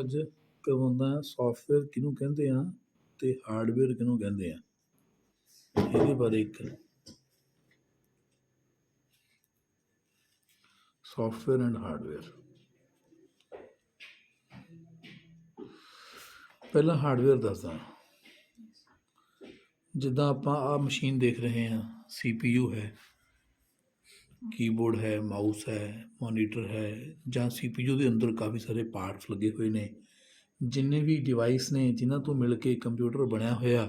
ਅੱਜ ਕਰਵਾਉਂਦਾ ਹਾਂ ਸੋਫਟਵੇਅਰ ਕਿਹਨੂੰ ਕਹਿੰਦੇ ਆ ਅਤੇ ਹਾਰਡਵੇਅਰ ਕਿਹਨੂੰ ਕਹਿੰਦੇ ਆ, ਇਹਦੇ ਬਾਰੇ ਇੱਕ ਸੋਫਟਵੇਅਰ ਐਂਡ ਹਾਰਡਵੇਅਰ। ਪਹਿਲਾਂ ਹਾਰਡਵੇਅਰ ਦੱਸਦਾ। ਜਿੱਦਾਂ ਆਪਾਂ ਆਹ ਮਸ਼ੀਨ ਦੇਖ ਰਹੇ ਹਾਂ, CPU ਹੈ, ਕੀਬੋਰਡ ਹੈ, ਮਾਊਸ ਹੈ, ਮੋਨੀਟਰ ਹੈ, ਜਾਂ CPU ਦੇ ਅੰਦਰ ਕਾਫੀ ਸਾਰੇ ਪਾਰਟਸ ਲੱਗੇ ਹੋਏ ਨੇ। ਜਿੰਨੇ ਵੀ ਡਿਵਾਈਸ ਨੇ ਜਿਨ੍ਹਾਂ ਤੋਂ ਮਿਲ ਕੇ ਕੰਪਿਊਟਰ ਬਣਿਆ ਹੋਇਆ,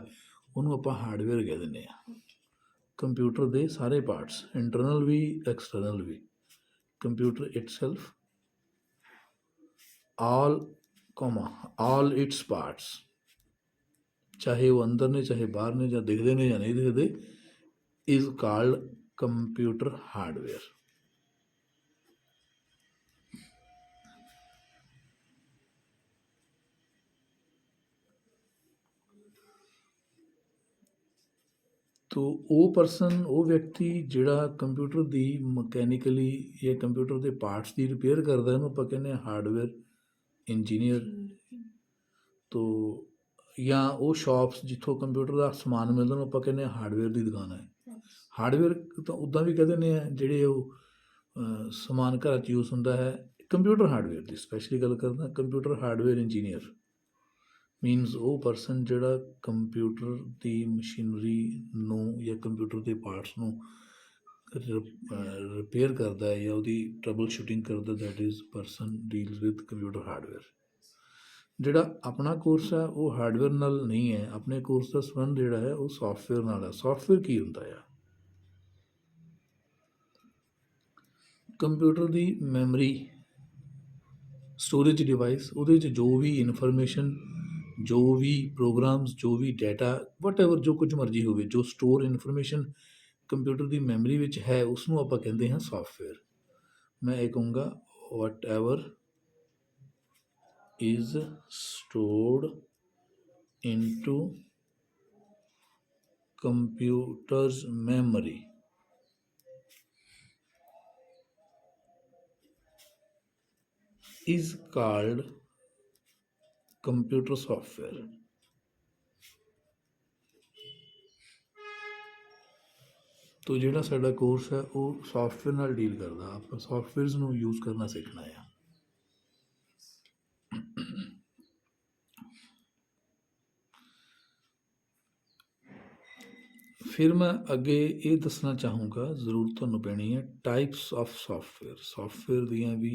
ਉਹਨੂੰ ਆਪਾਂ ਹਾਰਡਵੇਅਰ ਕਹਿ ਦਿੰਦੇ ਹਾਂ। ਕੰਪਿਊਟਰ ਦੇ ਸਾਰੇ ਪਾਰਟਸ, ਇੰਟਰਨਲ ਵੀ ਐਕਸਟਰਨਲ ਵੀ, computer itself, all its parts, ਚਾਹੇ ਉਹ ਅੰਦਰ ਨੇ ਚਾਹੇ ਬਾਹਰ ਨੇ, ਜਾਂ ਦਿਖਦੇ ਨੇ ਜਾਂ ਨਹੀਂ ਦਿਖਦੇ, ਇਜ਼ ਕਾਲਡ ਕੰਪਿਊਟਰ ਹਾਰਡਵੇਅਰ। ਤੋ ਉਹ ਪਰਸਨ, ਉਹ ਵਿਅਕਤੀ ਜਿਹੜਾ ਕੰਪਿਊਟਰ ਦੀ ਮਕੈਨੀਕਲੀ ਜਾਂ ਕੰਪਿਊਟਰ ਦੇ ਪਾਰਟਸ ਦੀ ਰਿਪੇਅਰ ਕਰਦਾ, ਇਹਨੂੰ ਆਪਾਂ ਕਹਿੰਦੇ ਹਾਂ ਹਾਰਡਵੇਅਰ ਇੰਜੀਨੀਅਰ। ਤੋ ਜਾਂ ਉਹ ਸ਼ਾਪਸ ਜਿੱਥੋਂ ਕੰਪਿਊਟਰ ਦਾ ਸਮਾਨ ਮਿਲਦਾ, ਉਹਨੂੰ ਆਪਾਂ ਕਹਿੰਦੇ ਹਾਂ ਹਾਰਡਵੇਅਰ ਦੀ ਦੁਕਾਨ ਹੈ। ਹਾਰਡਵੇਅਰ ਤਾਂ ਉੱਦਾਂ ਵੀ ਕਹਿ ਦਿੰਦੇ ਆ ਜਿਹੜੇ ਉਹ ਸਮਾਨ ਘਰਾਂ 'ਚ ਯੂਜ਼ ਹੁੰਦਾ ਹੈ। ਕੰਪਿਊਟਰ ਹਾਰਡਵੇਅਰ ਦੀ ਸਪੈਸ਼ਲੀ ਗੱਲ ਕਰਦਾ, ਕੰਪਿਊਟਰ ਹਾਰਡਵੇਅਰ ਇੰਜੀਨੀਅਰ ਮੀਨਸ ਉਹ ਪਰਸਨ ਜਿਹੜਾ ਕੰਪਿਊਟਰ ਦੀ ਮਸ਼ੀਨਰੀ ਨੂੰ ਜਾਂ ਕੰਪਿਊਟਰ ਦੇ ਪਾਰਟਸ ਨੂੰ ਰਿਪੇਅਰ ਕਰਦਾ ਹੈ ਜਾਂ ਉਹਦੀ ਟਰਬਲ ਸ਼ੂਟਿੰਗ ਕਰਦਾ, that is person deals with computer hardware. ਜਿਹੜਾ ਆਪਣਾ ਕੋਰਸ ਹੈ ਉਹ ਹਾਰਡਵੇਅਰ ਨਾਲ ਨਹੀਂ ਹੈ, ਆਪਣੇ ਕੋਰਸ ਦਾ ਸੰਬੰਧ ਜਿਹੜਾ ਹੈ ਉਹ ਸੋਫਟਵੇਅਰ ਨਾਲ ਹੈ। ਸੋਫਟਵੇਅਰ ਕੀ ਹੁੰਦਾ ਆ? ਕੰਪਿਊਟਰ ਦੀ ਮੈਮਰੀ ਸਟੋਰੇਜ ਡਿਵਾਈਸ, ਉਹਦੇ 'ਚ ਜੋ ਵੀ ਇਨਫੋਰਮੇਸ਼ਨ, ਜੋ ਵੀ ਪ੍ਰੋਗਰਾਮਸ, ਜੋ ਵੀ ਡਾਟਾ, ਵਟਐਵਰ ਜੋ ਕੁਝ ਮਰਜ਼ੀ ਹੋਵੇ, ਜੋ ਸਟੋਰ ਇਨਫੋਰਮੇਸ਼ਨ ਕੰਪਿਊਟਰ ਦੀ ਮੈਮਰੀ ਵਿੱਚ ਹੈ, ਉਸਨੂੰ ਆਪਾਂ ਕਹਿੰਦੇ ਹਾਂ ਸੋਫਟਵੇਅਰ। ਮੈਂ ਇਹ ਕਹੂੰਗਾ whatever is stored into computer's memory is called computer software। ਤੋ ਜਿਹੜਾ ਸਾਡਾ ਕੋਰਸ ਹੈ ਉਹ ਸੋਫਟਵੇਅਰ ਨਾਲ ਡੀਲ ਕਰਦਾ। ਆਪਾਂ ਸੋਫਟਵੇਅਰਸ ਨੂੰ ਯੂਜ਼ ਕਰਨਾ ਸਿੱਖਣਾ ਆ। ਫਿਰ ਮੈਂ ਅੱਗੇ ਇਹ ਦੱਸਣਾ ਚਾਹੂੰਗਾ, ਜ਼ਰੂਰਤ ਤੁਹਾਨੂੰ ਪੈਣੀ ਹੈ ਟਾਈਪਸ ਆਫ ਸੋਫਟਵੇਅਰ। ਸੋਫਟਵੇਅਰ ਦੀਆਂ ਵੀ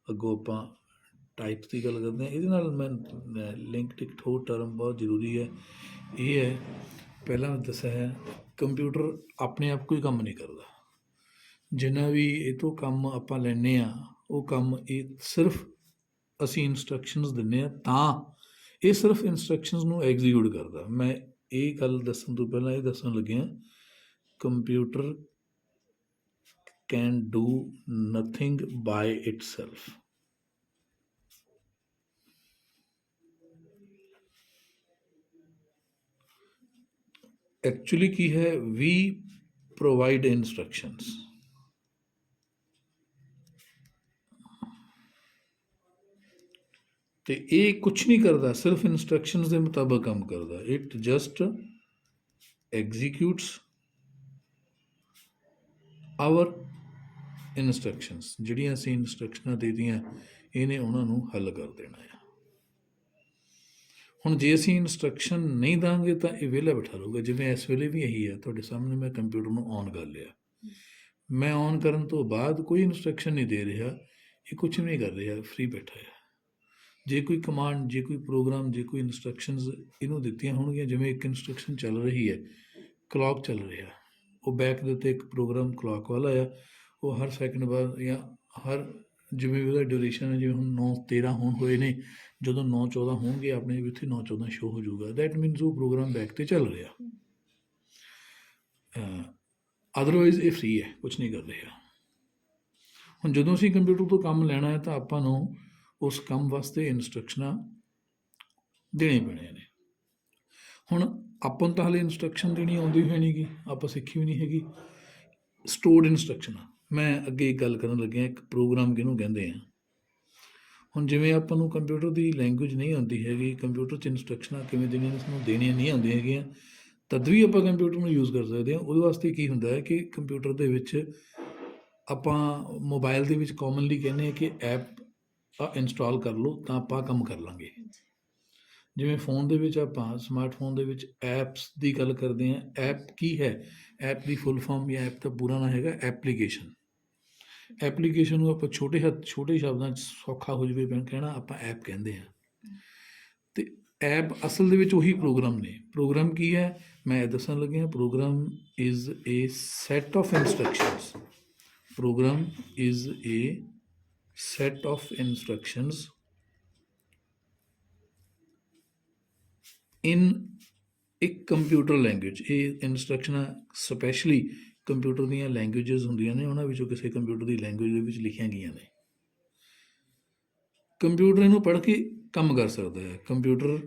ਅੱਗੋਂ ਆਪਾਂ ਟਾਈਪਸ ਦੀ ਗੱਲ ਕਰਦੇ ਹਾਂ। ਇਹਦੇ ਨਾਲ ਮੈਂ ਲਿੰਕਡ ਇੱਕ ਹੋਰ ਟਰਮ ਬਹੁਤ ਜ਼ਰੂਰੀ ਹੈ, ਇਹ ਹੈ, ਪਹਿਲਾਂ ਮੈਂ ਦੱਸਿਆ ਹੈ, ਕੰਪਿਊਟਰ ਆਪਣੇ ਆਪ ਕੋਈ ਕੰਮ ਨਹੀਂ ਕਰਦਾ। ਜਿੰਨਾ ਵੀ ਇਹ ਤੋਂ ਕੰਮ ਆਪਾਂ ਲੈਂਦੇ ਹਾਂ, ਉਹ ਕੰਮ ਇਹ ਸਿਰਫ ਅਸੀਂ ਇੰਸਟਰਕਸ਼ਨਸ ਦਿੰਦੇ ਹਾਂ, ਤਾਂ ਇਹ ਸਿਰਫ ਇੰਸਟਰਕਸ਼ਨਸ ਨੂੰ ਐਗਜ਼ੀਕਿਊਟ ਕਰਦਾ। ਮੈਂ ਇਹ ਗੱਲ ਦੱਸਣ ਤੋਂ ਪਹਿਲਾਂ ਇਹ ਦੱਸਣ ਲੱਗਿਆ, computer can do nothing by itself. Actually ਕੀ ਹੈ, ਵੀ ਪ੍ਰੋਵਾਈਡ ਇੰਸਟਰਕਸ਼ਨਸ। ਅਤੇ ਇਹ ਕੁਛ ਨਹੀਂ ਕਰਦਾ, ਸਿਰਫ ਇੰਸਟਰਕਸ਼ਨਸ ਦੇ ਮੁਤਾਬਕ ਕੰਮ ਕਰਦਾ। It just executes our instructions. ਜਿਹੜੀਆਂ ਅਸੀਂ ਇੰਸਟਰਕਸ਼ਨਾਂ ਦੇ ਦਿੱਤੀਆਂ, ਇਹਨੇ ਉਹਨਾਂ ਨੂੰ ਹੱਲ ਕਰ ਦੇਣਾ ਆ। ਹੁਣ ਜੇ ਅਸੀਂ ਇੰਸਟਰਕਸ਼ਨ ਨਹੀਂ ਦਾਂਗੇ ਤਾਂ ਇਹ ਵਿਹਲਾ ਬੈਠਾ ਰਹੂਗਾ। ਜਿਵੇਂ ਇਸ ਵੇਲੇ ਵੀ ਇਹੀ ਹੈ, ਤੁਹਾਡੇ ਸਾਹਮਣੇ ਮੈਂ ਕੰਪਿਊਟਰ ਨੂੰ ਔਨ ਕਰ ਲਿਆ, ਮੈਂ ਔਨ ਕਰਨ ਤੋਂ ਬਾਅਦ ਕੋਈ ਇੰਸਟਰਕਸ਼ਨ ਨਹੀਂ ਦੇ ਰਿਹਾ, ਇਹ ਕੁਛ ਵੀ ਨਹੀਂ ਕਰ ਰਿਹਾ, ਫਰੀ ਬੈਠਾ ਹੈ। ਜੇ ਕੋਈ ਕਮਾਂਡ, ਜੇ ਕੋਈ ਪ੍ਰੋਗਰਾਮ, ਜੇ ਕੋਈ ਇੰਸਟਰਕਸ਼ਨਸ ਇਹਨੂੰ ਦਿੱਤੀਆਂ ਹੋਣਗੀਆਂ, ਜਿਵੇਂ ਇੱਕ ਇੰਸਟਰਕਸ਼ਨ ਚੱਲ ਰਹੀ ਹੈ, ਕਲੌਕ ਚੱਲ ਰਿਹਾ, ਉਹ ਬੈਕ ਦੇ ਉੱਤੇ ਇੱਕ ਪ੍ਰੋਗਰਾਮ ਕਲੌਕ ਵਾਲਾ ਆ, ਉਹ ਹਰ ਸੈਕਿੰਡ ਬਾਅਦ ਜਾਂ ਹਰ, ਜਿਵੇਂ ਵੀ ਉਹਦਾ ਡਿਊਰੇਸ਼ਨ ਹੈ, ਜਿਵੇਂ ਹੁਣ 9:13 ਹੁਣ ਹੋਏ ਨੇ, ਜਦੋਂ 9:14 ਹੋਣਗੇ ਆਪਣੇ ਵੀ ਉੱਥੇ 9:14 ਸ਼ੋ ਹੋ ਜਾਊਗਾ। ਦੈਟ ਮੀਨਸ ਉਹ ਪ੍ਰੋਗਰਾਮ ਬੈਕ 'ਤੇ ਚੱਲ ਰਿਹਾ। ਅਦਰਵਾਈਜ਼ ਇਹ ਫਰੀ ਹੈ, ਕੁਛ ਨਹੀਂ ਕਰ ਰਿਹਾ। ਹੁਣ ਜਦੋਂ ਅਸੀਂ ਕੰਪਿਊਟਰ ਤੋਂ ਕੰਮ ਲੈਣਾ ਹੈ ਤਾਂ ਆਪਾਂ ਨੂੰ ਉਸ ਕੰਮ ਵਾਸਤੇ ਇੰਸਟਰਕਸ਼ਨਾਂ ਦੇਣੀਆਂ ਪੈਣੀਆਂ ਨੇ। ਹੁਣ ਆਪਾਂ ਨੂੰ ਤਾਂ ਹਾਲੇ ਇੰਸਟਰਕਸ਼ਨ ਦੇਣੀ ਆਉਂਦੀ ਹੋਈ ਨਹੀਂ ਗੀ, ਆਪਾਂ ਸਿੱਖੀ ਵੀ ਨਹੀਂ ਹੈਗੀ। ਸਟੋਰਡ ਇੰਸਟਰਕਸ਼ਨਾਂ, ਮੈਂ ਅੱਗੇ ਇੱਕ ਗੱਲ ਕਰਨ ਲੱਗਿਆ, ਇੱਕ ਪ੍ਰੋਗਰਾਮ ਕਿਹਨੂੰ ਕਹਿੰਦੇ ਆ। ਹੁਣ ਜਿਵੇਂ ਆਪਾਂ ਨੂੰ ਕੰਪਿਊਟਰ ਦੀ ਲੈਂਗੁਏਜ ਨਹੀਂ ਆਉਂਦੀ ਹੈਗੀ, ਕੰਪਿਊਟਰ 'ਚ ਇੰਸਟਰਕਸ਼ਨਾਂ ਕਿਵੇਂ ਦੇਣੀਆਂ ਨੇ ਸਾਨੂੰ ਦੇਣੀਆਂ ਨਹੀਂ ਆਉਂਦੀਆਂ ਹੈਗੀਆਂ, ਤਦ ਵੀ ਆਪਾਂ ਕੰਪਿਊਟਰ ਨੂੰ ਯੂਜ਼ ਕਰ ਸਕਦੇ ਹਾਂ। ਉਹਦੇ ਵਾਸਤੇ ਕੀ ਹੁੰਦਾ ਹੈ ਕਿ ਕੰਪਿਊਟਰ ਦੇ ਵਿੱਚ ਆਪਾਂ ਮੋਬਾਈਲ ਦੇ ਵਿੱਚ ਕਾਮਨਲੀ ਕਹਿੰਦੇ ਹਾਂ ਕਿ ਐਪ ਇੰਸਟਾਲ ਕਰ ਲਓ ਤਾਂ ਆਪਾਂ ਕੰਮ ਕਰ ਲਾਂਗੇ। ਜਿਵੇਂ ਫ਼ੋਨ ਦੇ ਵਿੱਚ ਆਪਾਂ ਸਮਾਰਟਫੋਨ ਦੇ ਵਿੱਚ ਐਪਸ ਦੀ ਗੱਲ ਕਰਦੇ ਹਾਂ। ਐਪ ਕੀ ਹੈ? ਐਪ ਦੀ ਫੁੱਲ ਫਾਰਮ ਜਾਂ ਐਪ ਦਾ ਪੂਰਾ ਨਾਂ ਹੈਗਾ ਐਪਲੀਕੇਸ਼ਨ। ਐਪਲੀਕੇਸ਼ਨ ਨੂੰ ਆਪਾਂ ਛੋਟੇ ਸ਼ਬਦਾਂ 'ਚ ਸੌਖਾ ਹੋ ਜਾਵੇ ਕਹਿਣਾ, ਆਪਾਂ ਐਪ ਕਹਿੰਦੇ ਹਾਂ। ਅਤੇ ਐਪ ਅਸਲ ਦੇ ਵਿੱਚ ਉਹੀ ਪ੍ਰੋਗਰਾਮ ਨੇ। ਪ੍ਰੋਗਰਾਮ ਕੀ ਹੈ? ਮੈਂ ਇਹ ਦੱਸਣ ਲੱਗਿਆ, program is a set of instructions. Program is a set of instructions in ਇੱਕ ਕੰਪਿਊਟਰ ਲੈਂਗੁਏਜ। ਇਹ ਇੰਸਟਰਕਸ਼ਨਾਂ ਸਪੈਸ਼ਲੀ ਕੰਪਿਊਟਰ ਦੀਆਂ ਲੈਂਗੁਏਜਸ ਹੁੰਦੀਆਂ ਨੇ, ਉਹਨਾਂ ਵਿੱਚੋਂ ਕਿਸੇ ਕੰਪਿਊਟਰ ਦੀ ਲੈਂਗੁਏਜ ਦੇ ਵਿੱਚ ਲਿਖੀਆਂ ਗਈਆਂ ਨੇ। ਕੰਪਿਊਟਰ ਇਹਨੂੰ ਪੜ੍ਹ ਕੇ ਕੰਮ ਕਰ ਸਕਦਾ ਹੈ। Computer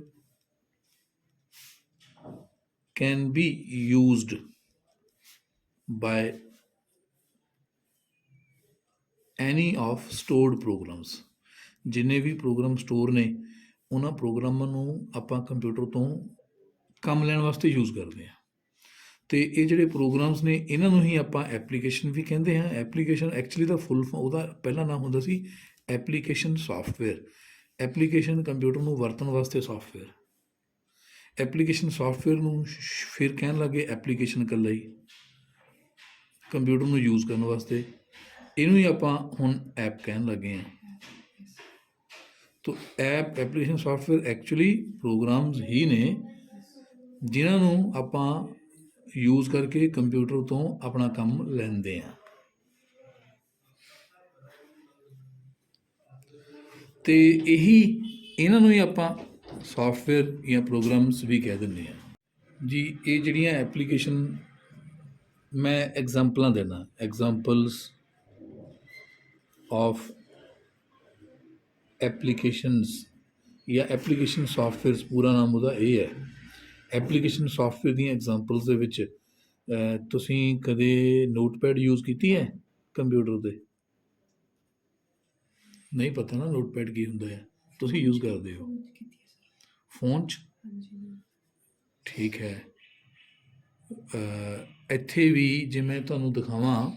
can be used by any of stored programs. ਜਿੰਨੇ ਵੀ ਪ੍ਰੋਗਰਾਮ ਸਟੋਰ ਨੇ ਉਹਨਾਂ ਪ੍ਰੋਗਰਾਮਾਂ ਨੂੰ ਆਪਾਂ ਕੰਪਿਊਟਰ ਤੋਂ ਕੰਮ ਲੈਣ ਵਾਸਤੇ ਯੂਜ਼ ਕਰਦੇ ਹਾਂ। ਅਤੇ ਇਹ ਜਿਹੜੇ ਪ੍ਰੋਗਰਾਮਸ ਨੇ ਇਹਨਾਂ ਨੂੰ ਹੀ ਆਪਾਂ ਐਪਲੀਕੇਸ਼ਨ ਵੀ ਕਹਿੰਦੇ ਹਾਂ। ਐਪਲੀਕੇਸ਼ਨ ਐਕਚੁਅਲੀ ਦਾ ਉਹਦਾ ਪਹਿਲਾ ਨਾਮ ਹੁੰਦਾ ਸੀ ਐਪਲੀਕੇਸ਼ਨ ਸਾਫਟਵੇਅਰ। ਐਪਲੀਕੇਸ਼ਨ ਕੰਪਿਊਟਰ ਨੂੰ ਵਰਤਣ ਵਾਸਤੇ ਸਾਫਟਵੇਅਰ। ਐਪਲੀਕੇਸ਼ਨ ਸਾਫਟਵੇਅਰ ਨੂੰ ਫਿਰ ਕਹਿਣ ਲੱਗੇ ਐਪਲੀਕੇਸ਼ਨ ਇਕੱਲਾ ਹੀ ਕੰਪਿਊਟਰ ਨੂੰ ਯੂਜ਼ ਕਰਨ ਵਾਸਤੇ। ਇਹਨੂੰ ਹੀ ਆਪਾਂ ਹੁਣ ਐਪ ਕਹਿਣ ਲੱਗੇ ਹਾਂ। ਤੋ ਐਪਲੀਕੇਸ਼ਨ ਸਾਫਟਵੇਅਰ ਐਕਚੁਅਲੀ ਪ੍ਰੋਗਰਾਮਸ ਹੀ ਨੇ ਜਿਨ੍ਹਾਂ ਨੂੰ ਆਪਾਂ ਯੂਜ਼ ਕਰਕੇ ਕੰਪਿਊਟਰ ਤੋਂ ਆਪਣਾ ਕੰਮ ਲੈਂਦੇ ਹਾਂ। ਅਤੇ ਇਹਨਾਂ ਨੂੰ ਹੀ ਆਪਾਂ ਸਾਫਟਵੇਅਰ ਜਾਂ ਪ੍ਰੋਗਰਾਮਸ ਵੀ ਕਹਿ ਦਿੰਦੇ ਹਾਂ ਜੀ। ਇਹ ਜਿਹੜੀਆਂ ਐਪਲੀਕੇਸ਼ਨ ਮੈਂ ਐਗਜ਼ਾਮਪਲਾਂ ਦਿੰਦਾ, ਐਗਜ਼ਾਮਪਲਸ ਆਫ ਐਪਲੀਕੇਸ਼ਨਸ ਜਾਂ ਐਪਲੀਕੇਸ਼ਨ ਸਾਫਟਵੇਅਰਸ, ਪੂਰਾ ਨਾਮ ਉਹਦਾ ਇਹ ਹੈ। ਐਪਲੀਕੇਸ਼ਨ ਸਾਫਟਵੇਅਰ ਦੀਆਂ ਐਗਜ਼ਾਮਪਲਸ ਦੇ ਵਿੱਚ ਤੁਸੀਂ ਕਦੇ ਨੋਟਪੈਡ ਯੂਜ਼ ਕੀਤੀ ਹੈ ਕੰਪਿਊਟਰ 'ਤੇ? ਨਹੀਂ ਪਤਾ ਨਾ ਨੋਟਪੈਡ ਕੀ ਹੁੰਦਾ ਹੈ। ਤੁਸੀਂ ਯੂਜ਼ ਕਰਦੇ ਹੋ ਫੋਨ 'ਚ? ਠੀਕ ਹੈ। ਇੱਥੇ ਵੀ ਜੇ ਮੈਂ ਤੁਹਾਨੂੰ ਦਿਖਾਵਾਂ,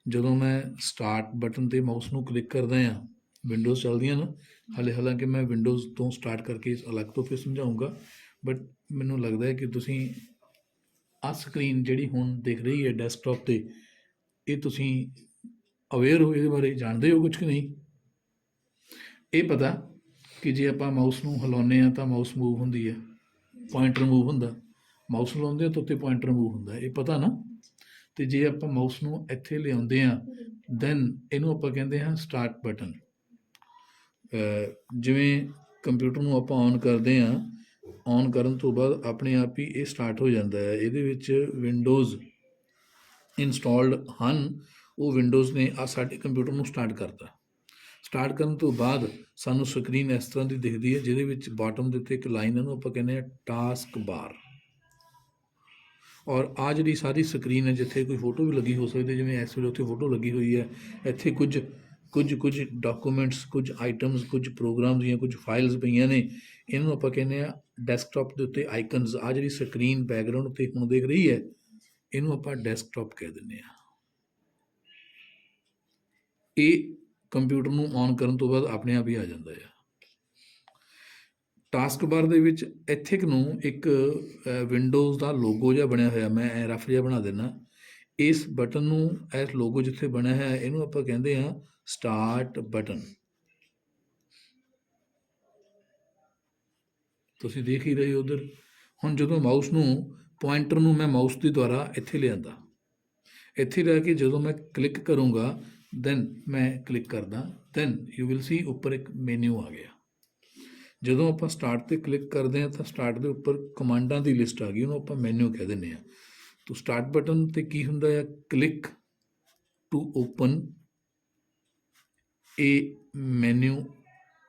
ਜਦੋਂ ਮੈਂ ਸਟਾਰਟ ਬਟਨ 'ਤੇ ਮਾਊਸ ਨੂੰ ਕਲਿੱਕ ਕਰਦਾ ਹਾਂ, ਵਿੰਡੋਜ਼ ਚੱਲਦੀਆਂ ਨਾ, ਹਾਲਾਂਕਿ ਮੈਂ ਵਿੰਡੋਜ਼ ਤੋਂ ਸਟਾਰਟ ਕਰਕੇ ਅਲੱਗ ਤੋਂ ਫਿਰ ਸਮਝਾਊਂਗਾ, ਬਟ ਮੈਨੂੰ ਲੱਗਦਾ ਹੈ ਕਿ ਤੁਸੀਂ ਆਹ ਸਕਰੀਨ ਜਿਹੜੀ ਹੁਣ ਦਿਖ ਰਹੀ ਹੈ ਡੈਸਕਟਾਪ 'ਤੇ, ਇਹ ਤੁਸੀਂ ਅਵੇਅਰ ਹੋ, ਇਹਦੇ ਬਾਰੇ ਜਾਣਦੇ ਹੋ ਕੁਛ ਕਿ ਨਹੀਂ? ਇਹ ਪਤਾ ਕਿ ਜੇ ਆਪਾਂ ਮਾਊਸ ਨੂੰ ਹਿਲਾਉਂਦੇ ਹਾਂ ਤਾਂ ਮਾਊਸ ਮੂਵ ਹੁੰਦੀ ਹੈ, ਪੁਆਇੰਟਰ ਮੂਵ ਹੁੰਦਾ। ਮਾਊਸ ਹਿਲਾਉਂਦੇ ਹਾਂ ਤਾਂ ਉੱਤੇ ਪੁਆਇੰਟਰ ਮੂਵ ਹੁੰਦਾ, ਇਹ ਪਤਾ ਨਾ? ਅਤੇ ਜੇ ਆਪਾਂ ਮਾਊਸ ਨੂੰ ਇੱਥੇ ਲਿਆਉਂਦੇ ਹਾਂ ਦੈਨ ਇਹਨੂੰ ਆਪਾਂ ਕਹਿੰਦੇ ਹਾਂ ਸਟਾਰਟ ਬਟਨ। ਜਿਵੇਂ ਕੰਪਿਊਟਰ ਨੂੰ ਆਪਾਂ ਔਨ ਕਰਦੇ ਹਾਂ, ਔਨ ਕਰਨ ਤੋਂ ਬਾਅਦ ਆਪਣੇ ਆਪ ਹੀ ਇਹ ਸਟਾਰਟ ਹੋ ਜਾਂਦਾ ਹੈ। ਇਹਦੇ ਵਿੱਚ ਵਿੰਡੋਜ਼ ਇੰਸਟਾਲਡ ਹਨ। ਉਹ ਵਿੰਡੋਜ਼ ਨੇ ਸਾਡੇ ਕੰਪਿਊਟਰ ਨੂੰ ਸਟਾਰਟ ਕਰਤਾ। ਸਟਾਰਟ ਕਰਨ ਤੋਂ ਬਾਅਦ ਸਾਨੂੰ ਸਕਰੀਨ ਇਸ ਤਰ੍ਹਾਂ ਦੀ ਦਿਖਦੀ ਹੈ, ਜਿਹਦੇ ਵਿੱਚ ਬਾਟਮ ਦੇ ਉੱਤੇ ਇੱਕ ਲਾਈਨ ਹੈ, ਉਹਨੂੰ ਆਪਾਂ ਕਹਿੰਦੇ ਹਾਂ ਟਾਸਕ ਬਾਰ। ਔਰ ਆਹ ਜਿਹੜੀ ਸਾਰੀ ਸਕਰੀਨ ਹੈ, ਜਿੱਥੇ ਕੋਈ ਫੋਟੋ ਵੀ ਲੱਗੀ ਹੋ ਸਕਦੀ, ਜਿਵੇਂ ਇਸ ਵੇਲੇ ਉੱਥੇ ਫੋਟੋ ਲੱਗੀ ਹੋਈ ਹੈ, ਇੱਥੇ ਕੁਝ ਡਾਕੂਮੈਂਟਸ, ਕੁਝ ਆਈਟਮਸ, ਕੁਝ ਪ੍ਰੋਗਰਾਮਸ ਜਾਂ ਕੁਝ ਫਾਈਲਸ ਪਈਆਂ ਨੇ, ਇਹਨੂੰ ਆਪਾਂ ਕਹਿੰਦੇ ਹਾਂ ਡੈਸਕਟਾਪ ਦੇ ਉੱਤੇ ਆਈਕਨਸ। ਆਹ ਜਿਹੜੀ ਸਕਰੀਨ ਬੈਕਗਰਾਊਂਡ ਉੱਤੇ ਹੁਣ ਦਿਖ ਰਹੀ ਹੈ, ਇਹਨੂੰ ਆਪਾਂ ਡੈਸਕਟਾਪ ਕਹਿ ਦਿੰਦੇ ਹਾਂ। ਇਹ ਕੰਪਿਊਟਰ ਨੂੰ ਔਨ ਕਰਨ ਤੋਂ ਬਾਅਦ ਆਪਣੇ ਆਪ ਹੀ ਆ ਜਾਂਦਾ ਹੈ। ਟਾਸਕ ਬਾਰ ਦੇ ਵਿੱਚ ਇੱਥੇ ਨੂੰ ਇੱਕ ਵਿੰਡੋਜ਼ ਦਾ ਲੋਗੋ ਜਿਹਾ ਬਣਿਆ ਹੋਇਆ, ਮੈਂ ਰਫ ਜਿਹਾ ਬਣਾ ਦਿੰਦਾ। ਇਸ ਬਟਨ ਨੂੰ, ਇਸ ਲੋਗੋ ਜਿੱਥੇ ਬਣਿਆ ਹੈ, ਇਹਨੂੰ ਆਪਾਂ ਕਹਿੰਦੇ ਹਾਂ ਸਟਾਰਟ ਬਟਨ। ਤੁਸੀਂ ਦੇਖ ਹੀ ਰਹੇ ਹੋ ਉੱਧਰ। ਹੁਣ ਜਦੋਂ ਮਾਊਸ ਨੂੰ, ਪੁਆਇੰਟਰ ਨੂੰ ਮੈਂ ਮਾਊਸ ਦੇ ਦੁਆਰਾ ਇੱਥੇ ਲਿਆਂਦਾ, ਇੱਥੇ ਲੈ ਕੇ ਜਦੋਂ ਮੈਂ ਕਲਿੱਕ ਕਰੂੰਗਾ ਦੈਨ ਮੈਂ ਕਲਿੱਕ ਕਰਦਾ, ਦੈਨ ਯੂ ਵਿਲ ਸੀ ਉੱਪਰ ਇੱਕ ਮੈਨਿਊ ਆ ਗਿਆ। ਜਦੋਂ ਆਪਾਂ ਸਟਾਰਟ 'ਤੇ ਕਲਿੱਕ ਕਰਦੇ ਹਾਂ ਤਾਂ ਸਟਾਰਟ ਦੇ ਉੱਪਰ ਕਮਾਂਡਾਂ ਦੀ ਲਿਸਟ ਆ ਗਈ, ਉਹਨੂੰ ਆਪਾਂ ਮੈਨਿਊ ਕਹਿ ਦਿੰਦੇ ਹਾਂ। ਤਾਂ ਸਟਾਰਟ ਬਟਨ 'ਤੇ ਕੀ ਹੁੰਦਾ ਆ? Click to open a menu